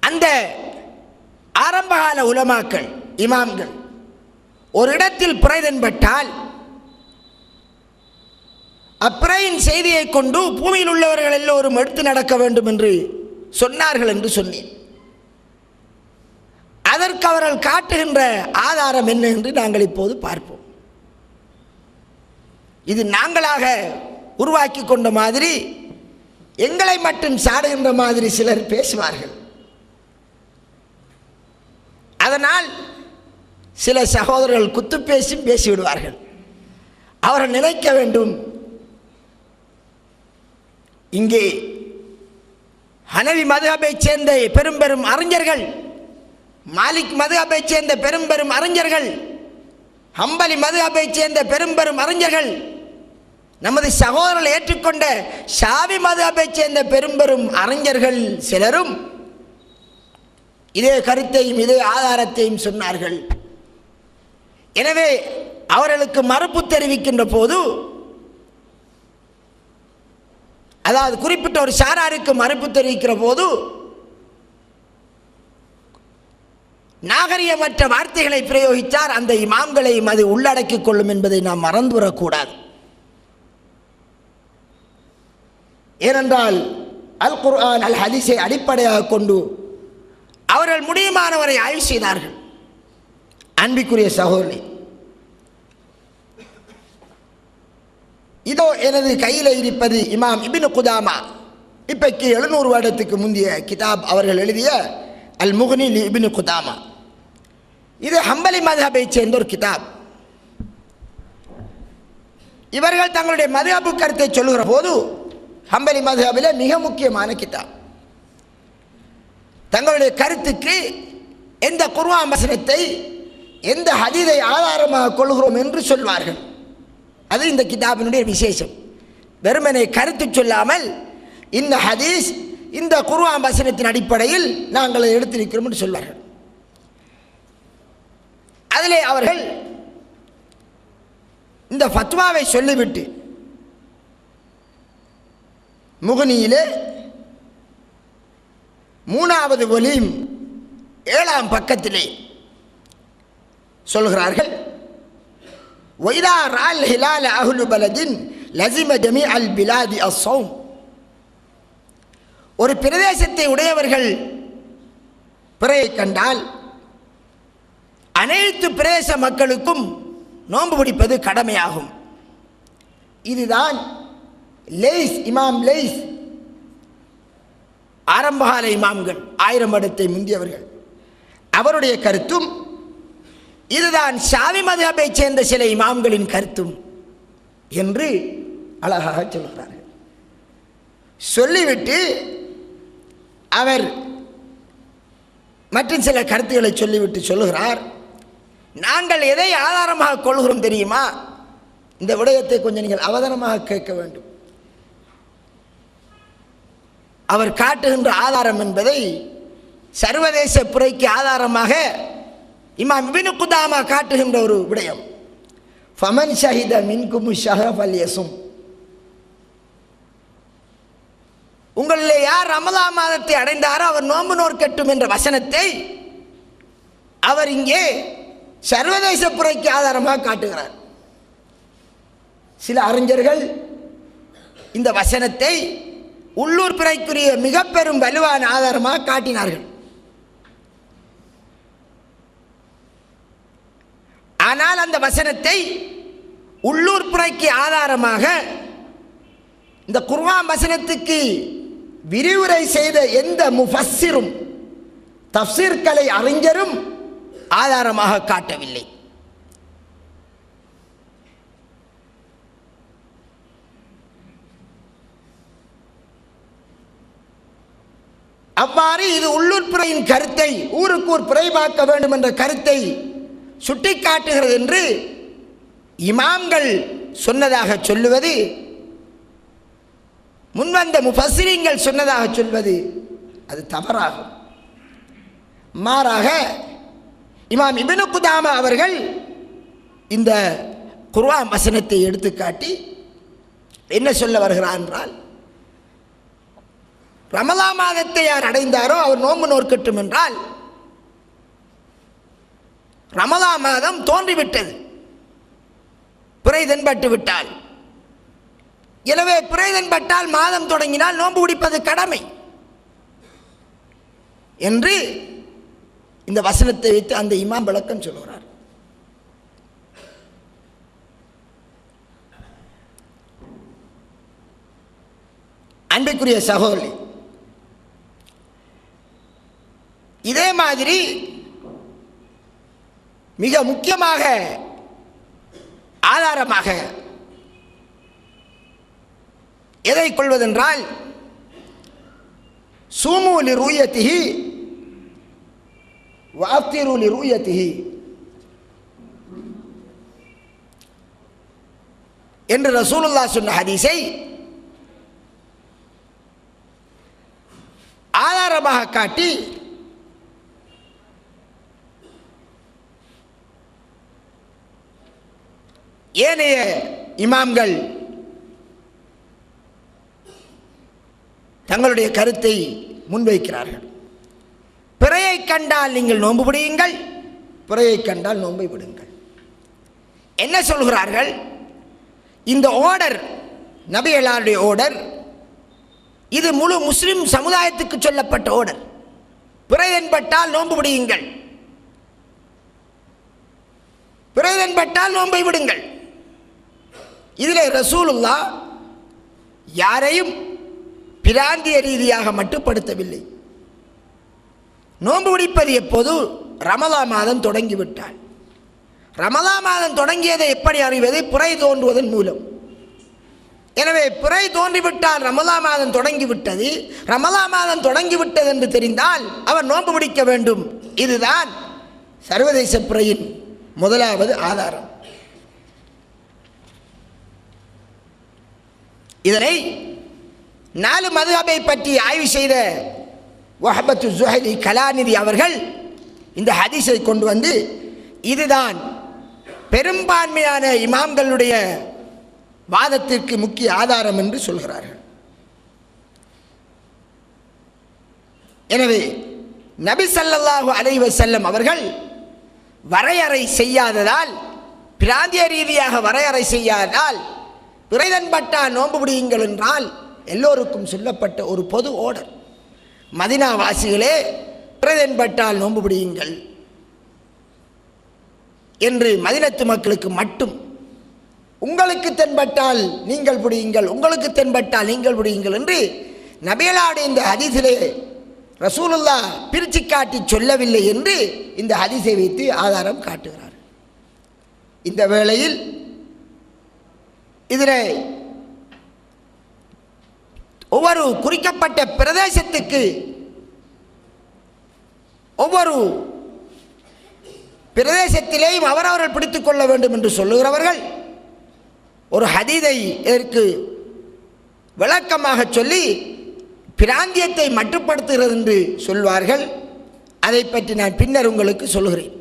அந்த ஆரம்பகால உலமாக்கள், இமாம்கள் ஒரு இடத்தில் பிறைதன்பட்டால் அப்பிறையின் செய்தியை கொண்டு பூமியில் உள்ளவர்கள் எல்லோரும் எடுத்து நடக்க வேண்டும் என்று சொன்னார்கள் என்று சொன்னேன். அதற்கு அவர்கள் காட்டுகின்ற ஆதாரம் என்ன என்று நாங்கள் இப்போது பார்ப்போம். இது நாங்களாக உருவாக்கி கொண்ட மாதிரி, எங்களை மட்டும் சாடுகின்ற மாதிரி சிலர் பேசுவார்கள். அதனால் சில சகோதரர்கள் குத்து பேசிவிடுவார்கள். அவர்கள் நினைக்க வேண்டும், இங்கே ஹனவி மதுஹபை சேர்ந்த பெரும் அறிஞர்கள், மாலிக் மதுஹபை சேர்ந்த பெரும் அறிஞர்கள், ஹம்பலி மதுஹபை சேர்ந்த பெரும் அறிஞர்கள், நமது சகோதரர்கள் ஏற்றுக்கொண்ட ஷாஃபி மதுஹபை சேர்ந்த பெரும் அறிஞர்கள் சிலரும் இதே கருத்தையும் இதே ஆதாரத்தையும் சொன்னார்கள். எனவே அவர்களுக்கு மறுப்பு தெரிவிக்கின்ற போது, அதாவது குறிப்பிட்ட ஒரு சாராருக்கு மறுப்பு தெரிவிக்கிற போது நாகரிகமற்ற வார்த்தைகளை பிரயோகித்தார். அந்த இமாம்களையும் அது உள்ளடக்கிக் கொள்ளும் என்பதை நாம் மறந்துவிடக்கூடாது. ஏனென்றால் அல் குர்ஆன் அல் ஹதீஸை அடிப்படையாக கொண்டு அவர்கள் முடியுமானவரை ஆய்வு செய்தார்கள். அன்பிற்குரிய சகோதரி, இதோ எனது கையில் இருப்பது இமாம் இப்னு குதாமா, இப்பைக்கு 700 வருடத்துக்கு முந்தைய கிதாப் அவர்கள் எழுதிய அல் முக்னி லி இப்னு குதாமா. இது ஹம்பலி மதுஹபை சேர்ந்த ஒரு கிதாப். இவர்கள் தங்களுடைய மதுஹபு கருத்தை சொல்லுகிற போது ஹம்பலி மதுஹபிலே மிக முக்கியமான கிதாப். தங்களுடைய கருத்துக்கு எந்த குர்ஆன் வசனத்தை எந்த ஹதீஸை ஆதாரமாக கொள்கிறோம் என்று சொல்வார்கள். அது இந்த கிதாபினுடைய விசேஷம். வெறுமனை கருத்து சொல்லாமல் இந்த ஹதீஸ் இந்த குர்ஆன் வசனத்தின் அடிப்படையில் நாங்கள் எடுத்திருக்கிறோம் என்று சொல்வார்கள். அதிலே அவர்கள் இந்த ஃபத்வாவை சொல்லிவிட்டு முகனியிலே 3வது வால்யூம் 7ஆம் பக்கத்திலே சொல்கிறார்கள், வைதா ரால் ஹிலால அஹ்லு பலதின் லஸிம ஜமீஅல் பிலாதி அஸ்ஸௌம். ஒரு பிரதேசத்தை உடையவர்கள் பிறையை கண்டால் அனைத்து பிரதேச மக்களுக்கும் நோன்பு பிடிப்பது கடமையாகும். இதுதான் லைஸ், இமாம் லைஸ், ஆரம்பகால இமாம்கள் 1000 வருடத்தை முந்தியவர்கள், அவருடைய கருத்தும் இதுதான் ஷாஃபி மதுஹபை சேர்ந்த சில இமாம்களின் கருத்தும் என்று அழகாக சொல்கிறார்கள். சொல்லிவிட்டு அவர் மற்றும் சில கருத்துக்களை சொல்லிவிட்டு சொல்லுகிறார், நாங்கள் எதை ஆதாரமாக கொள்கிறோம் தெரியுமா? இந்த விடயத்தை கொஞ்சம் நீங்கள் அவதானமாக கேட்க வேண்டும். அவர் காட்டுகின்ற ஆதாரம் என்பதை சர்வதேச பிறைக்கு ஆதாரமாக இமாம் இப்னு குதாமா காட்டுகின்ற ஒரு விடயம். ஃபமன் ஷஹித மின்கும் ஷஹர ஃபல்யஸும். உங்களிலே யார் ரமலான் மாதத்தை அடைந்தாரோ அவர் நோன்பு நோற்கட்டும் என்ற வசனத்தை அவர் இங்கே சர்வதேச பிறைக்கு ஆதாரமாக காட்டுகிறார். சில அறிஞர்கள் இந்த வசனத்தை உள்ளூர் பிறைக்குரிய மிக பெரும் வலுவான ஆதாரமாக காட்டினார்கள். ஆனால் அந்த வசனத்தை உள்ளூர் பிறைக்கு ஆதாரமாக இந்த குர்ஆன் வசனத்துக்கு விரிவுரை செய்த எந்த முஃபஸ்ஸிரும் தஃப்சீர் கலை அறிஞரும் ஆதாரமாக காட்டவில்லை. அவ்வாறு இது உள்ளூர் பிறையின் கருத்தை ஊருக்கு ஊர் பிறைபாக்க வேண்டும் என்ற கருத்தை சுட்டிக்காட்டுகிறது என்று இமாம்கள் சொன்னதாக சொல்லுவது, முன்வந்த முஃபஸ்ஸிரீன்கள் சொன்னதாக சொல்வது அது தவறாகும். மாறாக இமாம் இப்னு குதாமா அவர்கள் இந்த குர்ஆன் வசனத்தை எடுத்துக்காட்டி என்ன சொல்ல வருகிறார் என்றால், ரமலான் மாதத்தை யார் அடைந்தாரோ அவர் நோன்பு நோற்கட்டும் என்றால், ரமலான் மாதம் தோன்றிவிட்டது, பிறை தென்பட்டு விட்டால், எனவே பிறை தென்பட்டால் மாதம் தொடங்கினால் நோன்பு பிடிப்பது கடமை என்று இந்த வசனத்தை வைத்து அந்த இமாம் விளக்கம் சொல்கிறார். அன்பிற்குரிய சகோதரி, இதே மாதிரி மிக முக்கியமாக ஆதாரமாக எதை கொள்வதென்றால், சூமு லிருயத்திஹி வஅஃதிரு லிருயத்திஹி என்று ரசூலுல்லாஹ் சொன்ன ஹதீஸை ஆதாரமாக காட்டி ஏனைய இமாம்கள் தங்களுடைய கருத்தை முன்வைக்கிறார்கள். பிறையை கண்டால் நீங்கள் நோன்பு பிடியுங்கள், பிறையை கண்டால் நோன்பை விடுங்கள். என்ன சொல்கிறார்கள்? இந்த ஓர்டர் நபிகளாருடைய ஓர்டர், இது முழு முஸ்லிம் சமுதாயத்துக்கு சொல்லப்பட்ட ஓர்டர். பிறை தென்பட்டால் நோன்பு பிடியுங்கள், பிறை தென்பட்டால் நோன்பை விடுங்கள். இதில் ரசூலுல்லாஹ் யாரையும் பிராந்திய ரீதியாக மட்டுப்படுத்தவில்லை. நோன்பு பிடிப்பது எப்போது? ரமலான் மாதம் தொடங்கிவிட்டால். ரமலான் மாதம் தொடங்கியதை எப்படி அறிவது? பிறை தோன்றுவதன் மூலம். எனவே பிறை தோன்றிவிட்டால் ரமலான் மாதம் தொடங்கிவிட்டது, ரமலான் மாதம் தொடங்கிவிட்டது என்று தெரிந்தால் அவர் நோன்பு பிடிக்க வேண்டும். இதுதான் சர்வதேச பிறையின் முதலாவது ஆதாரம். இதனை 4 மதுஹபை பற்றி ஆய்வு செய்த வஹபத்து ஸுஹைலி கலாநிதி அவர்கள் இந்த ஹதீஸை கொண்டு வந்து இதுதான் பெரும்பான்மையான இமாம்களுடைய வாதத்திற்கு முக்கிய ஆதாரம் என்று சொல்கிறார்கள். எனவே நபி ஸல்லல்லாஹு அலைஹி வஸல்லம் அவர்கள் வரையறை செய்யாததால், பிராந்திய ரீதியாக வரையறை செய்யாததால், பிறை தென்பட்டால் நோன்பு பிடியுங்கள் என்றால் எல்லோருக்கும் சொல்லப்பட்ட ஒரு பொது ஓர்டர். மதினா வாசிகளே, பிறை தென்பட்டால் நோன்பு பிடியுங்கள் என்று மதினத்து மக்களுக்கு மட்டும், உங்களுக்கு தென்பட்டால் நீங்கள் பிடியுங்கள், உங்களுக்கு தென்பட்டால் நீங்கள் பிடியுங்கள் என்று நபிகளாருடைய இந்த ஹதீஸிலே ரசூலுல்லாஹ் பிரித்து காட்டி சொல்லவில்லை என்று இந்த ஹதீஸை வைத்து ஆதாரம் காட்டுகிறார். இந்த வேளையில் இதில் ஒவ்வொரு குறிக்கப்பட்ட பிரதேசத்துக்கு ஒவ்வொரு பிரதேசத்திலேயும் அவரவர்கள் பிடித்துக் கொள்ள வேண்டும் என்று சொல்லுகிறவர்கள் ஒரு ஹதீதை இதற்கு விளக்கமாக சொல்லி பிராந்தியத்தை மட்டுப்படுத்துகிறது என்று சொல்வார்கள். அதை பற்றி நான் பின்னர் உங்களுக்கு சொல்கிறேன்.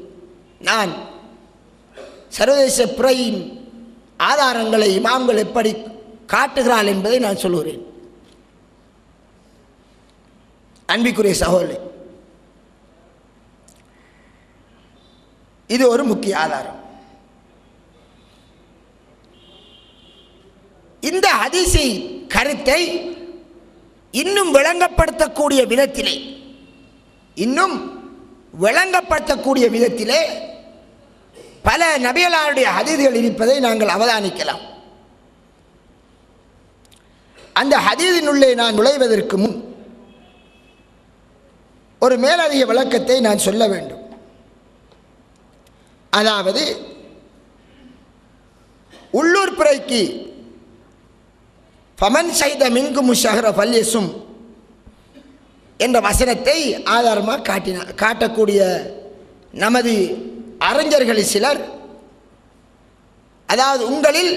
நான் சர்வதேச பிறையின் ஆதாரங்களை இமாம்கள் எப்படி காட்டுகிறாள் என்பதை நான் சொல்கிறேன். அன்பிற்குரிய சகோதரர்களே, இது ஒரு முக்கிய ஆதாரம். இந்த ஹதீஸை கருத்தை இன்னும் விளங்கப்படுத்தக்கூடிய விதத்திலே பல நபிகளாருடைய ஹதீஸ்கள் இருப்பதை நாங்கள் அவதானிக்கலாம். அந்த ஹதீஸினுள்ளே நான் நுழைவதற்கு முன் ஒரு மேலதிக விளக்கத்தை நான் சொல்ல வேண்டும். அதாவது உள்ளூர் பிறைக்கு ஃபமன் ஷஹித மின்கும் ஷஹ்ர ஃபல்யஸும் என்ற வசனத்தை ஆதாரமாக காட்டக்கூடிய நமது அறிஞர்களில் சிலர், அதாவது உங்களில்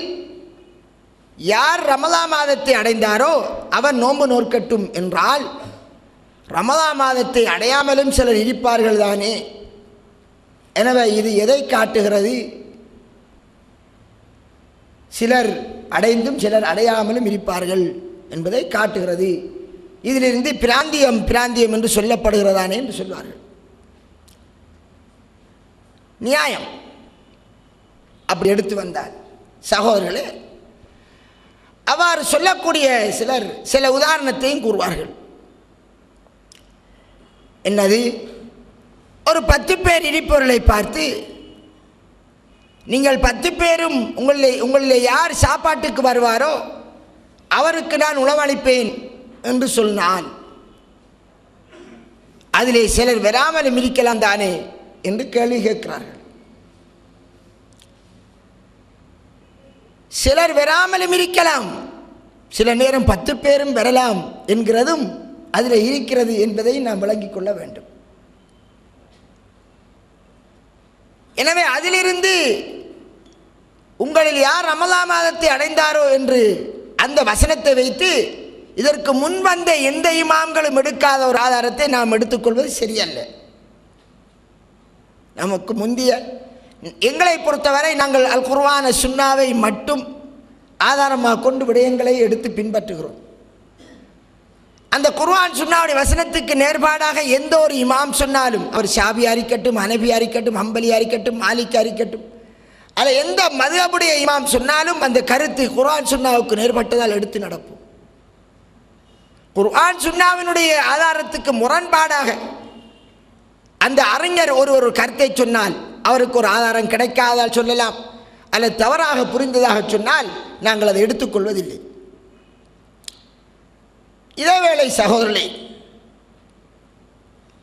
யார் ரமலான் மாதத்தை அடைந்தாரோ அவர் நோன்பு நோற்கட்டும் என்றால், ரமலான் மாதத்தை அடையாமலும் சிலர் இருப்பார்கள் தானே. எனவே இது எதை காட்டுகிறது? சிலர் அடைந்தும் சிலர் அடையாமலும் இருப்பார்கள் என்பதை காட்டுகிறது. இதிலிருந்து பிராந்தியம் என்று சொல்லப்படுகிறதானே என்று சொல்வார்கள். நியாயம் அப்படி எடுத்து வந்தார். சகோதரர்களே, அவ்வாறு சொல்லக்கூடிய சிலர் சில உதாரணத்தையும் கூறுவார்கள். என்னது? ஒரு 10 பேர் இருப்பவர்களை பார்த்து, நீங்கள் 10 பேரும் உங்களில் யார் சாப்பாட்டுக்கு வருவாரோ அவருக்கு நான் உணவளிப்பேன் என்று சொன்னால், அதிலே சிலர் வராமலும் இருக்கலாம் தானே என்று கேள்வி கேட்கிறார்கள். சிலர் வராமலும் இருக்கலாம், சில நேரம் 10 பேரும் வரலாம் என்கிறதும் அதில் இருக்கிறது என்பதை நாம் விளங்கிக் கொள்ள வேண்டும். எனவே அதிலிருந்து உங்களில் யார் ரமலான் மாதத்தை அடைந்தாரோ என்று அந்த வசனத்தை வைத்து இதற்கு முன் வந்த எந்த இமாம்களும் எடுக்காத ஒரு ஆதாரத்தை நாம் எடுத்துக்கொள்வது சரியல்ல. நமக்கு முந்திய எங்களை பொறுத்தவரை நாங்கள் அல் குர்ஆன சுன்னாவை மட்டும் ஆதாரமாக கொண்டு விடயங்களை எடுத்து பின்பற்றுகிறோம். அந்த குர்ஆன் சுன்னாவுடைய வசனத்துக்கு நேர்பாடாக எந்த ஒரு இமாம் சொன்னாலும், அவர் ஷாபியா இருக்கட்டும், ஹனபியா இருக்கட்டும், ஹம்பலியா இருக்கட்டும், மாலிக்கா இருக்கட்டும், அதில் எந்த மதுஹபுடைய இமாம் சொன்னாலும் அந்த கருத்து குர்ஆன் சுன்னாவுக்கு நேர்பட்டதால் எடுத்து நடப்போம். குர்ஆன் சுன்னாவினுடைய ஆதாரத்துக்கு முரண்பாடாக அந்த அறிஞர் ஒரு கருத்தை சொன்னால் அவருக்கு ஒரு ஆதாரம் கிடைக்காதால் சொல்லலாம், அல்லது தவறாக புரிந்ததாக சொன்னால் நாங்கள் அதை எடுத்துக்கொள்வதில்லை. இதேவேளை சகோதரர்களே,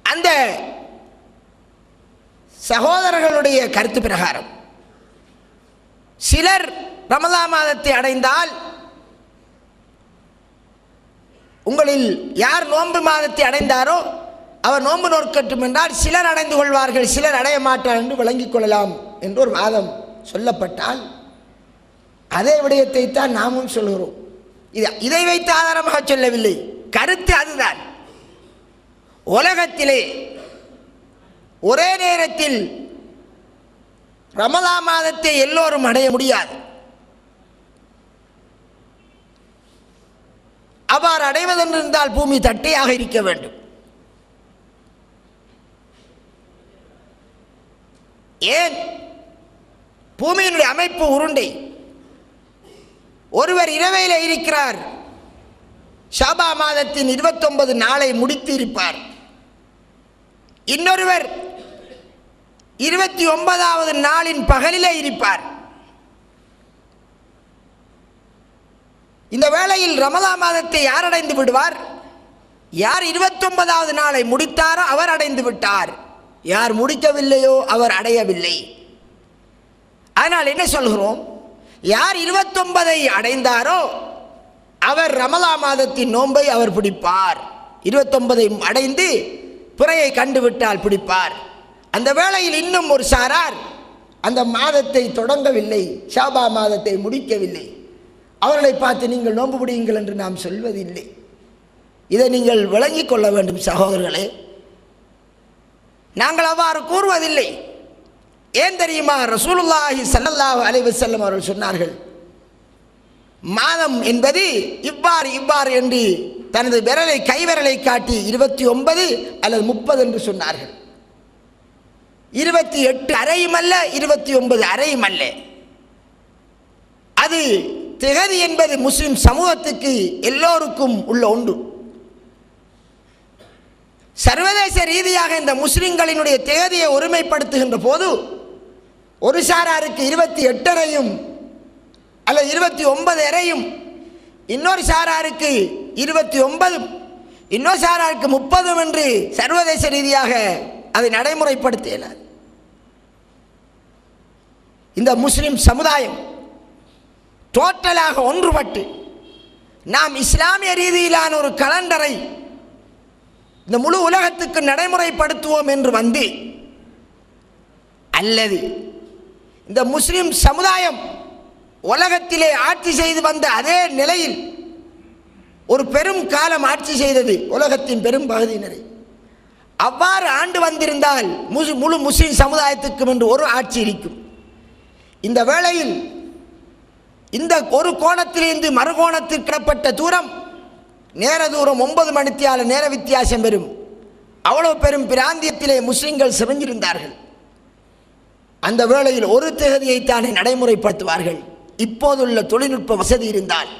அந்த சகோதரர்களுடைய கருத்து பிரகாரம் சிலர் ரமலான் மாதத்தை அடைந்தால், உங்களில் யார் நோன்பு மாதத்தை அடைந்தாரோ அவர் நோன்பு நோக்கட்டும் என்றால் சிலர் அடைந்து கொள்வார்கள், சிலர் அடைய மாட்டார் என்று விளங்கிக் கொள்ளலாம் என்று ஒரு வாதம் சொல்லப்பட்டால், அதே விடயத்தை தான் நாமும் சொல்கிறோம். இதை வைத்து ஆதாரமாக சொல்லவில்லை, கருத்து அதுதான். உலகத்திலே ஒரே நேரத்தில் ரமலான் மாதத்தை எல்லோரும் அடைய முடியாது. அவ்வாறு அடைவதென்று இருந்தால் பூமி தட்டையாக இருக்க வேண்டும். ஏன்? பூமியினுடைய அமைப்பு உருண்டை. ஒருவர் இரவையில் இருக்கிறார், ஷாபா மாதத்தின் 29 நாளை முடித்து இருப்பார். இன்னொருவர் 29வது நாளின் பகலிலே இருப்பார். இந்த வேளையில் ரமலான் மாதத்தை யார் அடைந்து விடுவார்? யார் 29வது நாளை முடித்தாரோ அவர் அடைந்து விட்டார், யார் முடிக்கவில்லையோ அவர் அடையவில்லை. அதனால் என்ன சொல்கிறோம்? யார் 29ஐ அடைந்தாரோ அவர் ரமலான் மாதத்தின் நோன்பை அவர் பிடிப்பார். 29ஐ அடைந்து பிறையை கண்டுவிட்டால் பிடிப்பார். அந்த வேளையில் இன்னும் ஒரு சாரார் அந்த மாதத்தை தொடங்கவில்லை, ஷாபா மாதத்தை முடிக்கவில்லை, அவர்களை பார்த்து நீங்கள் நோன்பு பிடியுங்கள் என்று நாம் சொல்வதில்லை. இதை நீங்கள் விளங்கிக் கொள்ள வேண்டும் சகோதரர்களே. நாங்கள் அவ்வாறு கூறுவதில்லை. ஏன் தெரியுமா? ரசூலுல்லாஹி ஸல்லல்லாஹு அலைஹி வஸல்லம் அவர்கள் சொன்னார்கள், மாதம் என்பது இவ்வாறு என்று தனது கைவிரலை காட்டி 29 அல்லது 30 என்று சொன்னார்கள். 28 அறையும் அல்ல, 29 அறையும் அல்ல. அது திகதி என்பது முஸ்லிம் சமூகத்துக்கு எல்லோருக்கும் உள்ள ஒன்று. சர்வதேச ரீதியாக இந்த முஸ்லிம்களினுடைய திகதியை ஒருமைப்படுத்துகின்ற போது ஒரு சாராருக்கு 28 அறையும் அல்ல 29 அறையும், இன்னொரு சாராருக்கு 29, இன்னொரு சாராருக்கு 30 என்று சர்வதேச ரீதியாக அதை நடைமுறைப்படுத்த இயலாது. இந்த முஸ்லிம் சமுதாயம் டோட்டலாக ஒன்றுபட்டு நாம் இஸ்லாமிய ரீதியிலான ஒரு கலண்டரை இந்த முழு உலகத்துக்கு நடைமுறைப்படுத்துவோம் என்று வந்து, அல்லது இந்த முஸ்லிம் சமுதாயம் உலகத்திலே ஆட்சி செய்து வந்த அதே நிலையில் ஒரு பெரும் காலம் ஆட்சி செய்தது உலகத்தின் பெரும் பகுதியினரை, அவ்வாறு ஆண்டு வந்திருந்தால் முழு முஸ்லிம் சமுதாயத்துக்கும் என்று ஒரு ஆட்சி இருக்கும். இந்த வேளையில் இந்த ஒரு கோணத்திலிருந்து மறுகோணத்திற்கு கிடப்பட்ட தூரம் நேர தூரம் 9 மணித்தியால நேர வித்தியாசம் பெறும். அவ்வளவு பெரும் பிராந்தியத்திலே முஸ்லிம்கள் சிறந்திருந்தார்கள். அந்த வேளையில் ஒரு திகதியைத்தானே நடைமுறைப்படுத்துவார்கள். இப்போதுள்ள தொழில்நுட்ப வசதி இருந்தால்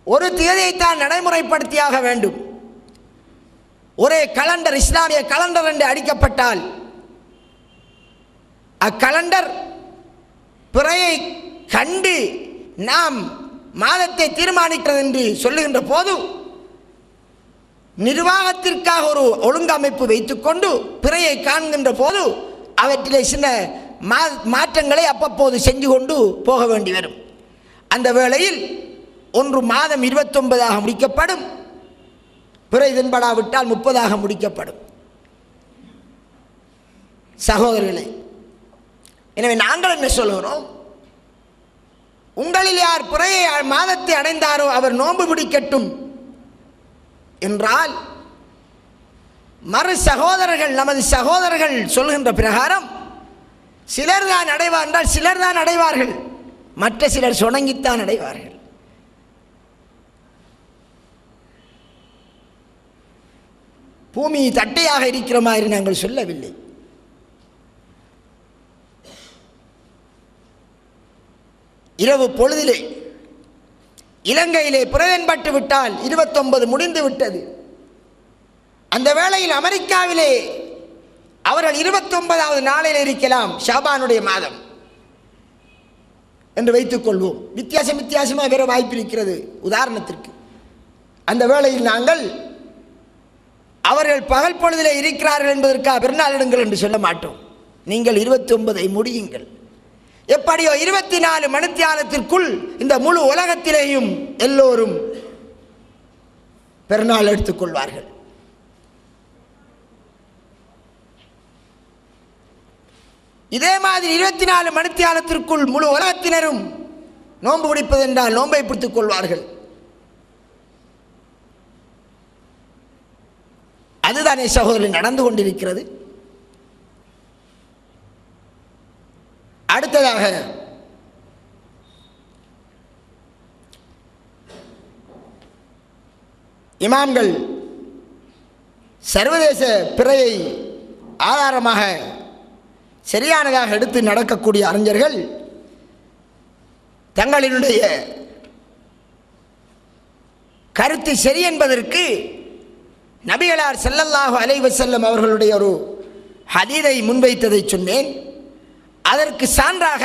ஒரு திகதியைத்தான் நடைமுறைப்படுத்தியாக வேண்டும். ஒரே கலண்டர், இஸ்லாமிய கலண்டர் என்று அடிக்கப்பட்டால் அக்கலண்டர் பிறையை கண்டு நாம் மாதத்தை தீர்மானிக்கிறது என்று சொல்லுகின்ற போது நிர்வாகத்திற்காக ஒரு ஒழுங்கமைப்பு வைத்துக்கொண்டு பிறையை காண்கின்ற போது அவற்றிலே சில மாற்றங்களை அப்பப்போது செஞ்சு கொண்டு போக வேண்டி வரும். அந்த வேளையில் ஒன்று மாதம் 29ஆக முடிக்கப்படும், பிறை தென்படாவிட்டால் 30ஆக முடிக்கப்படும். சகோதரர்களே, எனவே நாங்கள் என்ன சொல்கிறோம், உங்களில் யார் பிறையை மாதத்தை அடைந்தாரோ அவர் நோன்பு பிடிக்கட்டும் என்றால், மறு சகோதரர்கள் நமது சகோதரர்கள் சொல்கின்ற பிரகாரம் சிலர் தான் அடைவார் என்றால் சிலர் தான் அடைவார்கள், மற்ற சிலர் சுணங்கித்தான் அடைவார்கள். பூமி தட்டையாக இருக்கிற மாதிரி நாங்கள் சொல்லவில்லை. இரவு பொழுதிலே இலங்கையிலே பிறவென்பட்டு விட்டால் 29 முடிந்து விட்டது. அந்த வேளையில் அமெரிக்காவிலே அவர்கள் 29வது நாளில் இருக்கலாம், ஷாபானுடைய மாதம் என்று வைத்துக் கொள்வோம். வித்தியாசமாக வேற வாய்ப்பு இருக்கிறது. உதாரணத்திற்கு அந்த வேளையில் நாங்கள் அவர்கள் பகல் பொழுதிலே இருக்கிறார்கள் என்பதற்காக பெருநாளிடுங்கள் என்று சொல்ல மாட்டோம். நீங்கள் 29ஐ முடியுங்கள். எப்படியோ 24 மணித்தியாலத்திற்குள் இந்த முழு உலகத்திலேயும் எல்லோரும் பெருநாள் எடுத்துக்கொள்வார்கள். இதே மாதிரி 24 மணித்தியாலத்திற்குள் முழு உலகத்தினரும் நோன்பு பிடிப்பதென்றால் நோன்பை பிடித்துக் கொள்வார்கள். அதுதானே சகோதரன் நடந்து கொண்டிருக்கிறது. அடுத்ததாக இமாம்கள் சர்வதேச பிறையை ஆதாரமாக சரியானதாக எடுத்து நடக்கக்கூடிய அறிஞர்கள் தங்களினுடைய கருத்து சரி என்பதற்கு நபிகளார் ஸல்லல்லாஹு அலைஹி வஸல்லம் அவர்களுடைய ஒரு ஹதீஸை முன்வைத்ததை சொன்னேன். அதற்கு சான்றாக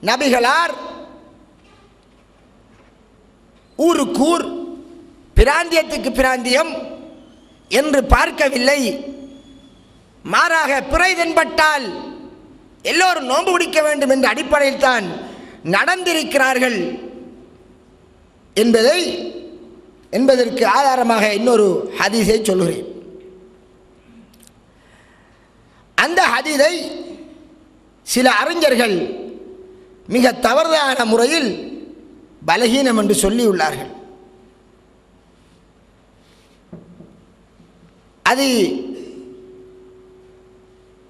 நபிகளார் ஊருக்கூர் பிராந்தியத்துக்கு பிராந்தியம் என்று பார்க்கவில்லை. மாறாக பிறை தென்பட்டால் எல்லோரும் நோன்பு பிடிக்க வேண்டும் என்ற அடிப்படையில் தான் நடந்திருக்கிறார்கள் என்பதற்கு ஆதாரமாக இன்னொரு ஹதீஸை சொல்கிறேன். அந்த ஹதீஸை சில அறிஞர்கள் மிக தவறான முறையில் பலகீனம் என்று சொல்லியுள்ளார்கள். அது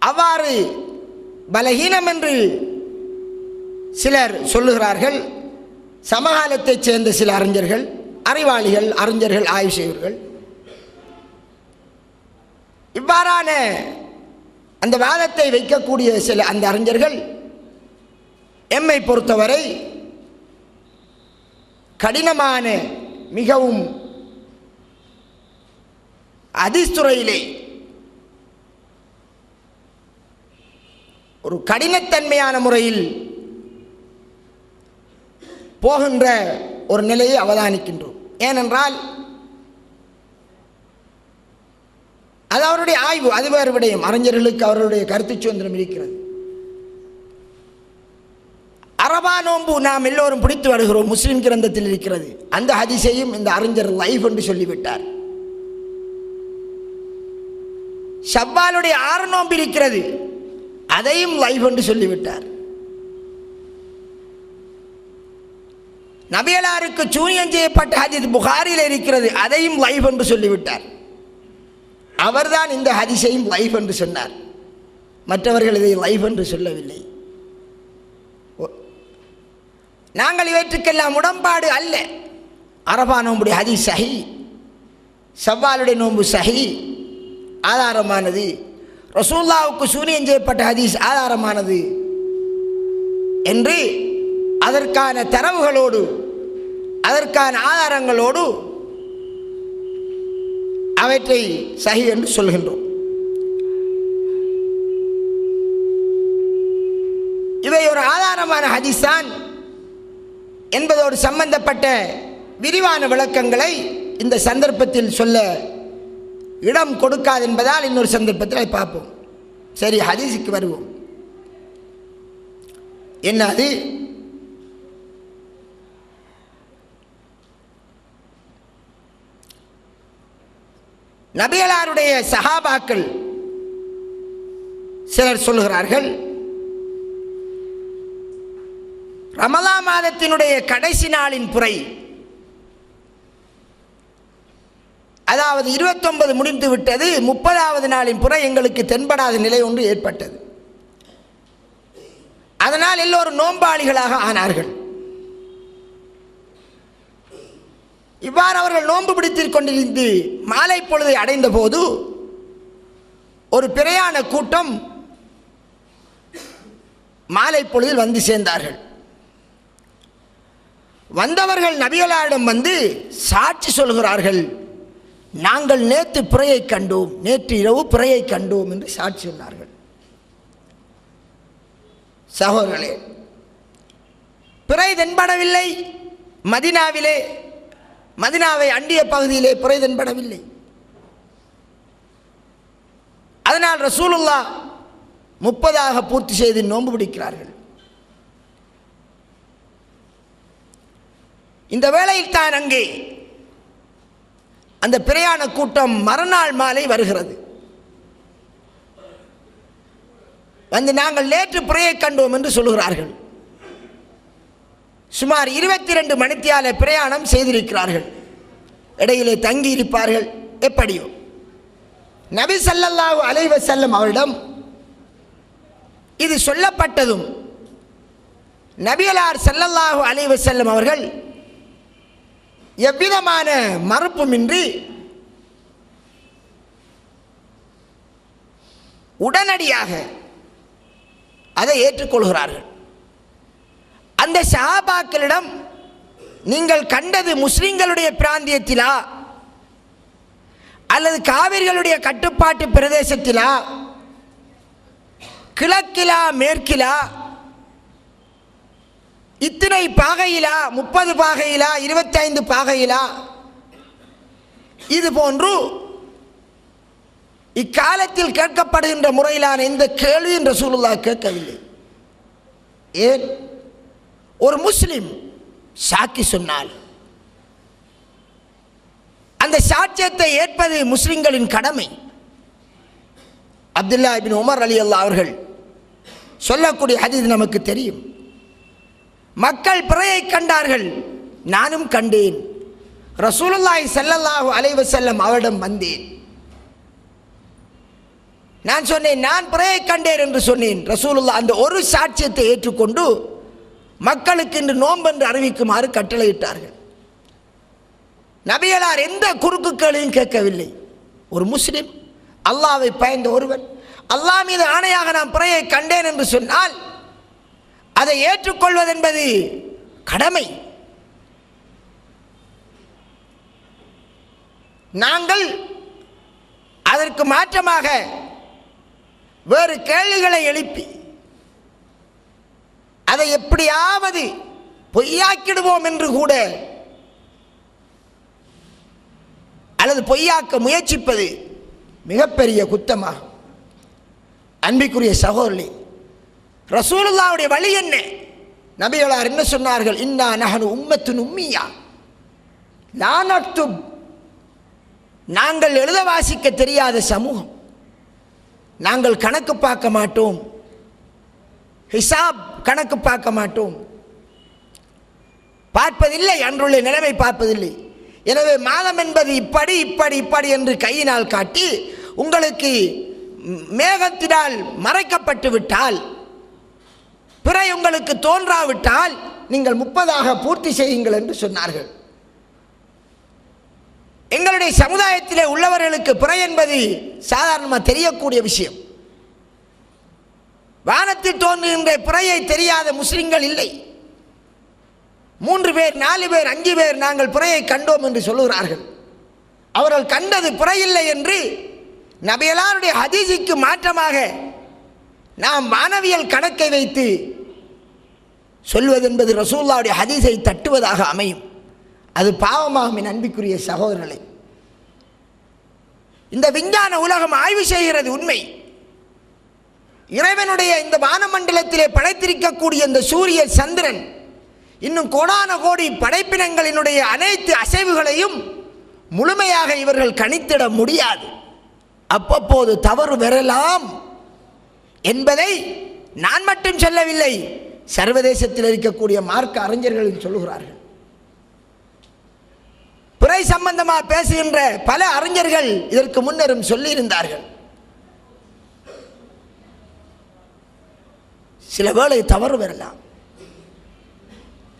அவ்வாறு பலகீனம் என்று சிலர் சொல்லுகிறார்கள். சமகாலத்தைச் சேர்ந்த சில அறிஞர்கள், அறிவாளிகள், அறிஞர்கள், ஆய்வு செய்வர்கள் இவ்வாறான அந்த வாதத்தை வைக்கக்கூடிய சில அந்த அறிஞர்கள் எம்மை பொறுத்தவரை கடினமான மிகவும் ஹதீஸ் ஒரு கடினத்தன்மையான முறையில் போகின்ற ஒரு நிலையை அவதானிக்கின்றோம். ஏனென்றால் அது அவருடைய ஆய்வு, அது வேறு விடயம். அறிஞர்களுக்கு அவர்களுடைய கருத்து சுதந்திரம் இருக்கிறது. அரபா நோன்பு நாம் எல்லோரும் பிடித்து வருகிறோம், முஸ்லிம் கிரந்தத்தில் இருக்கிறது. அந்த ஹதீஸையும் இந்த அறிஞர் லைஃப் என்று சொல்லிவிட்டார். ஷவ்வாலுடைய 6 நோன்பு இருக்கிறது, அதையும் லைஃப் என்று சொல்லிவிட்டார். நபியலாருக்கு சூனியம் செய்யப்பட்ட ஹதீஸ் புகாரியில் இருக்கிறது, அதையும் லைஃப் என்று சொல்லிவிட்டார். அவர்தான் இந்த ஹதீஸையும் லைஃப் என்று சொன்னார். மற்றவர்கள் இதை லைஃப் என்று சொல்லவில்லை. நாங்கள் இவற்றுக்கெல்லாம் உடன்பாடு அல்ல. அரபா நோம்புடைய ஹதீஸ் சஹி, ஷவ்வாலுடைய நோன்பு சஹி, ஆதாரமானது. ரசூலுல்லாஹ்வுக்கு சூனியம் செய்யப்பட்ட ஹதீஸ் ஆதாரமானது என்று அதற்கான தரவுகளோடு அதற்கான ஆதாரங்களோடு அவற்றை சஹி என்று சொல்கின்றோம். இவை ஒரு ஆதாரமான ஹதீஸ் தான் என்பதோடு சம்பந்தப்பட்ட விரிவான விளக்கங்களை இந்த சந்தர்ப்பத்தில் சொல்ல இடம் கொடுக்காது என்பதால் இன்னொரு சந்தர்ப்பத்தில் அதை பார்ப்போம். சரி, ஹதீஸுக்கு வருவோம். என்ன அது? நபியலாருடைய சஹாபாக்கள் சிலர் சொல்கிறார்கள், ரமலான் மாதத்தினுடைய கடைசி நாளின் புரை, அதாவது 29 முடிந்து விட்டது, 30வது நாளின் புரை எங்களுக்கு தென்படாத நிலை ஒன்று ஏற்பட்டது. அதனால் எல்லோரும் நோன்பாளிகளாக ஆனார்கள். இவ்வாறு அவர்கள் நோன்பு பிடித்துக் கொண்டிருந்து மாலை பொழுதை அடைந்த போது ஒரு பிரயாண கூட்டம் மாலை பொழுதில் வந்து சேர்ந்தார்கள். வந்தவர்கள் நபிகளாரிடம் வந்து சாட்சி சொல்கிறார்கள், நாங்கள் நேற்று பிறையை கண்டோம், நேற்று இரவு பிறையை கண்டோம் என்று சாட்சி சொன்னார்கள். சகோதரர்களே, பிறை தென்படவில்லை. மதினாவை அண்டிய பகுதியிலே பிறை தென்படவில்லை. அதனால் ரசூலுல்லாஹ் 30 பூர்த்தி செய்து நோன்பு பிடிக்கிறார்கள். இந்த வேளையில் தான் அங்கே அந்த பிரயாண கூட்டம் மறுநாள் மாலை வருகிறது. வந்து நாங்கள் நேற்று பிறையை கண்டோம் என்று சொல்கிறார்கள். சுமார் 22 மணித்தியால பிரயாணம் செய்திருக்கிறார்கள். இடையிலே தங்கி இருப்பார்கள். எப்படியோ நபி ஸல்லல்லாஹு அலைஹி வஸல்லம் அவரிடம் இது சொல்லப்பட்டதும் நபியலார் ஸல்லல்லாஹு அலைஹி வஸல்லம் அவர்கள் எவ்விதமான மறுப்புமின்றி உடனடியாக அதை ஏற்றுக்கொள்கிறார்கள். அந்த சஹாபாக்களிடம், நீங்கள் கண்டது முஸ்லிம்களுடைய பிராந்தியத்திலா அல்லது காவிர்களுடைய கட்டுப்பாட்டு பிரதேசத்திலா, கிழக்கிலா மேற்கிலா, இத்தனை பாகையிலா, 30 பாகையிலா, 25 பாகையிலா, இது போன்று இக்காலத்தில் கேட்கப்படுகின்ற முறையிலான இந்த கேள்வியின் ரசூலுல்லாஹ் கேட்கவில்லை. ஏன்? ஒரு முஸ்லிம் சாட்சி சொன்னால் அந்த சாட்சியத்தை ஏற்பது முஸ்லிம்களின் கடமை. அப்துல்லா இப்னு உமர் ரலியல்லாஹு அவர்கள் சொல்லக்கூடிய ஹதீஸ் நமக்கு தெரியும். மக்கள் பிறையை கண்டார்கள், நானும் கண்டேன். ரசூலுல்லாஹி ஸல்லல்லாஹு அலைஹி வஸல்லம் அவரிடம் வந்தேன். நான் சொன்னேன், நான் பிறையை கண்டேன் என்று சொன்னேன். ரசூலுல்லாஹ் அந்த ஒரு சாட்சியத்தை ஏற்றுக்கொண்டு மக்களுக்கு இன்று நோன்பென்று அறிவிக்குமாறு கட்டளையிட்டார்கள். நபியலார் எந்த குறுக்கு கேள்வியும் கேட்கவில்லை. ஒரு முஸ்லிம், அல்லாஹ்வை பயந்த ஒருவன், அல்லாஹ் மீது ஆணையாக நான் பிறையை கண்டேன் என்று சொன்னால் அதை ஏற்றுக்கொள்வதென்பது கடமை. நாங்கள் அதற்கு மாற்றமாக வேறு கேள்விகளை எழுப்பி அதை எப்படியாவது பொய்யாக்கிடுவோம் என்று கூட அல்லது பொய்யாக்க முயற்சிப்பது மிகப்பெரிய குத்தமாகும். அன்பிற்குரிய சகோதரி, ரசூலுல்லாஹ்வுடைய வழி என்ன? நபிகளார் என்ன சொன்னார்கள்? இன்னா நஹனு உம்மத்துன் உம்மியா லா நக்துப். நாங்கள் எழுத வாசிக்க தெரியாத சமூகம், நாங்கள் கணக்கு பார்க்க மாட்டோம், ஹிசாப் கணக்கு பார்க்க மாட்டோம், பார்ப்பதில்லை, அன்றுள்ள நிலைமை பார்ப்பதில்லை. எனவே மாதம் என்பது இப்படி இப்படி இப்படி என்று கையினால் காட்டி உங்களுக்கு மேகத்தினால் மறைக்கப்பட்டு விட்டால், பிறை உங்களுக்கு தோன்றாவிட்டால் நீங்கள் 30 பூர்த்தி செய்யுங்கள் என்று சொன்னார்கள். எங்களுடைய சமுதாயத்திலே உள்ளவர்களுக்கு பிறை என்பது சாதாரணமாக தெரியக்கூடிய விஷயம். வானத்தில் தோன்றுகின்ற பிறையை தெரியாத முஸ்லிம்கள் இல்லை. 3 பேர் 4 பேர் 5 பேர் நாங்கள் பிறையை கண்டோம் என்று சொல்லுகிறார்கள். அவர்கள் கண்டது பிறையில்லை என்று நபிகளாருடைய ஹதீஸுக்கு மாற்றமாக நாம் வானவியல் கணக்கை வைத்து சொல்வது என்பது ரசூலுல்லாஹ்வுடைய ஹதீஸை தட்டுவதாக அமையும். அது பாவமாகும். என் அன்பிற்குரிய சகோதரர்களே, இந்த விஞ்ஞான உலகம் ஆய்வு செய்கிறது உண்மை. இறைவனுடைய இந்த வானமண்டலத்திலே படைத்திருக்கக்கூடிய இந்த சூரிய சந்திரன் இன்னும் கோடான கோடி படைப்பினங்களினுடைய அனைத்து அசைவுகளையும் முழுமையாக இவர்கள் கணித்திட முடியாது. அப்பப்போது தவறு வரலாம் என்பதை நான் மட்டும் சொல்லவில்லை, சர்வதேசத்தில் இருக்கக்கூடிய மார்க்க அறிஞர்கள் சொல்லுகிறார்கள். பிறை சம்பந்தமாக பேசுகின்ற பல அறிஞர்கள் இதற்கு முன்னரும் சொல்லியிருந்தார்கள். சில வேளை தவறு வரலாம்.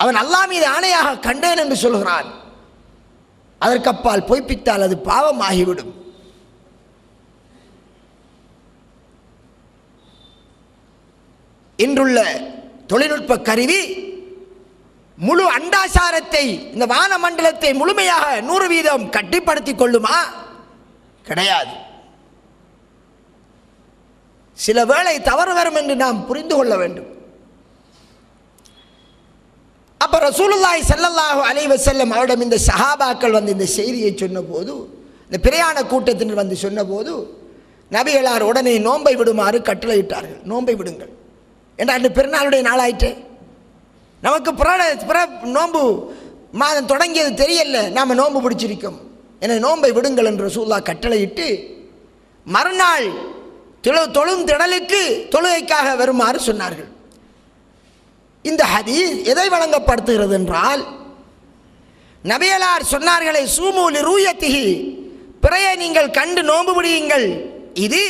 அவன் அல்லாஹ் மீது ஆணையாக கண்டேன் என்று சொல்கிறான். அதற்கப்பால் பொய்ப்பித்தால் அது பாவமாகிவிடும். இன்றுள்ள தொழில்நுட்ப கருவி முழு அண்டாசாரத்தை, இந்த வானமண்டலத்தை முழுமையாக 100% கட்டிப்படுத்திக் கொள்ளுமா? கிடையாது. சில வேளை தவறு வரும் என்று நாம் புரிந்து கொள்ள வேண்டும். அப்ப ரசூலுல்லாஹி ஸல்லல்லாஹு அலைஹி வஸல்லம் அவரிடம் இந்த சஹாபாக்கள் வந்து இந்த செய்தியை சொன்னபோது, இந்த பிரயாண கூட்டத்தினர் வந்து சொன்னபோது, நபிகளார் உடனே நோன்பை விடுமாறு கட்டளையிட்டார்கள். நோன்பை விடுங்கள் என்ற அந்த பெருநாளுடைய நாளாயிற்று. நமக்கு நோன்பு மாதம் தொடங்கியது தெரியல, நாம் நோன்பு பிடிச்சிருக்கோம், என நோன்பை விடுங்கள் என்று ரசூலுல்லாஹ் கட்டளையிட்டு மறுநாள் தொழும் திடலுக்கு தொழுகைக்காக வருமாறு சொன்னார்கள். இந்த ஹதீஸ் எதை வழங்கப்படுத்துகிறது என்றால், நபிகளார் சொன்னார்களே சூமு லிருயத்திஹி, பிறையை நீங்கள் கண்டு நோன்பு பிடியுங்கள், இது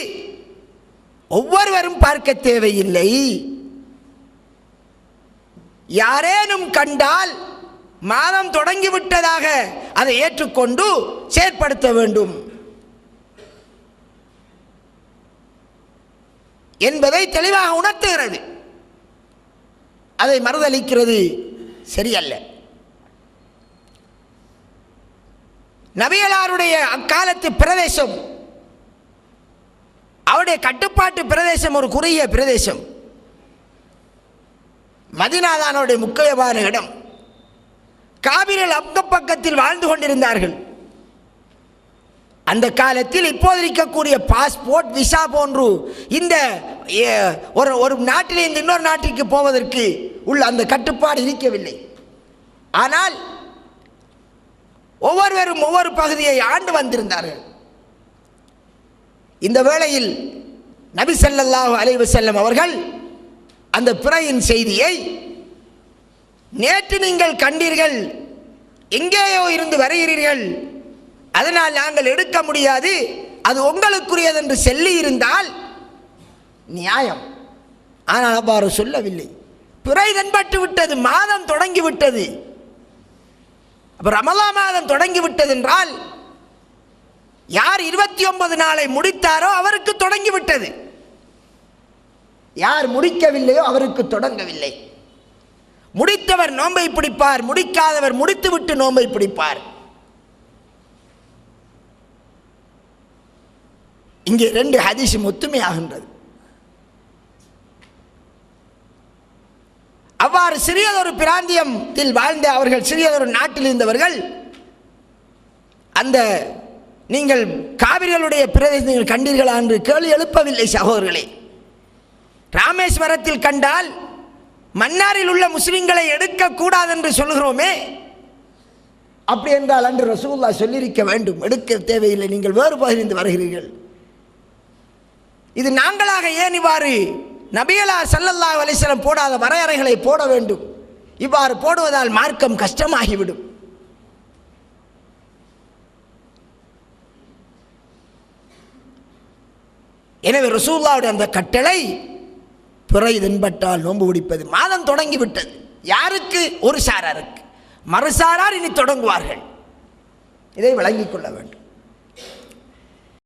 ஒவ்வொருவரும் பார்க்க தேவையில்லை. யாரேனும் கண்டால் மாதம் தொடங்கிவிட்டதாக அதை ஏற்றுக்கொண்டு செயற்படுத்த வேண்டும் என்பதை தெளிவாக உணர்த்துகிறது. அதை மறுதலிக்கிறது சரியல்ல. நபிகளாருடைய அக்காலத்து பிரதேசம், அவருடைய கட்டுப்பாட்டு பிரதேசம் ஒரு குறுகிய பிரதேசம். மதீனாவுடைய முக்கியமான இடம். காபிர்கள் பக்கத்தில் வாழ்ந்து கொண்டிருந்தார்கள். அந்த காலத்தில் இப்போது இருக்கக்கூடிய பாஸ்போர்ட், விசா போன்று இந்த ஒரு நாட்டிலிருந்து இன்னொரு நாட்டிற்கு போவதற்கு உள்ள அந்த கட்டுப்பாடு இருக்கவில்லை. ஆனால் ஒவ்வொருவரும் ஒவ்வொரு பகுதியை ஆண்டு வந்திருந்தார்கள். இந்த வேளையில் நபி ஸல்லல்லாஹு அலைஹி வஸல்லம் அவர்கள் அந்த பிறையின் செய்தியை, நேற்று நீங்கள் கண்டீர்கள், எங்கேயோ இருந்து வருகிறீர்கள், அதனால் நாங்கள் எடுக்க முடியாது, அது உங்களுக்குரியது என்று சொல்லி இருந்தால் நியாயம். ஆனால் அவ்வாறு சொல்லவில்லை. பிறை தென்பட்டு விட்டது, மாதம் தொடங்கிவிட்டது. அப்ப ரமலான் மாதம் தொடங்கிவிட்டது என்றால் யார் 29 நாளை முடித்தாரோ அவருக்கு தொடங்கிவிட்டது. யார் முடிக்கவில்லையோ அவருக்கு தொடங்கவில்லை. முடித்தவர் நோன்பை பிடிப்பார், முடிக்காதவர் முடித்துவிட்டு நோன்பை பிடிப்பார். இங்கே 2 ஹதீஸும் ஒத்துமையாகின்றது. அவ்வாறு சிறியதொரு பிராந்தியத்தில் வாழ்ந்த அவர்கள், சிறியதொரு நாட்டில் இருந்தவர்கள், அந்த நீங்கள் காவிரிகளுடைய பிரதேசங்கள் கண்டீர்களா என்று கேள்வி எழுப்பவில்லை சகோதரர்களே. ராமேஸ்வரத்தில் கண்டால் மன்னாரில் உள்ள முஸ்லிம்களை எடுக்கக்கூடாது என்று சொல்கிறோமே, அப்படி என்றால் அன்று ரசூலுல்லாஹ் சொல்லியிருக்க வேண்டும், எடுக்க தேவையில்லை, நீங்கள் வேறு பகுதியிலிருந்து வருகிறீர்கள். இது நாங்களாக ஏன் இவ்வாறு நபிகளார் ஸல்லல்லாஹு அலைஹி வஸல்லம் போடாத வரையறைகளை போட வேண்டும்? இவ்வாறு போடுவதால் மார்க்கம் கஷ்டமாகிவிடும். எனவே ரசூலுல்லாஹ்வுடைய அந்த கட்டளை பிறை தென்பட்டால் நோன்பு பிடிப்பது. மாதம் தொடங்கிவிட்டது. யாருக்கு? ஒரு சாராருக்கு. மறுசாரார் இனி தொடங்குவார்கள். இதை விளங்கிக் கொள்ள வேண்டும்.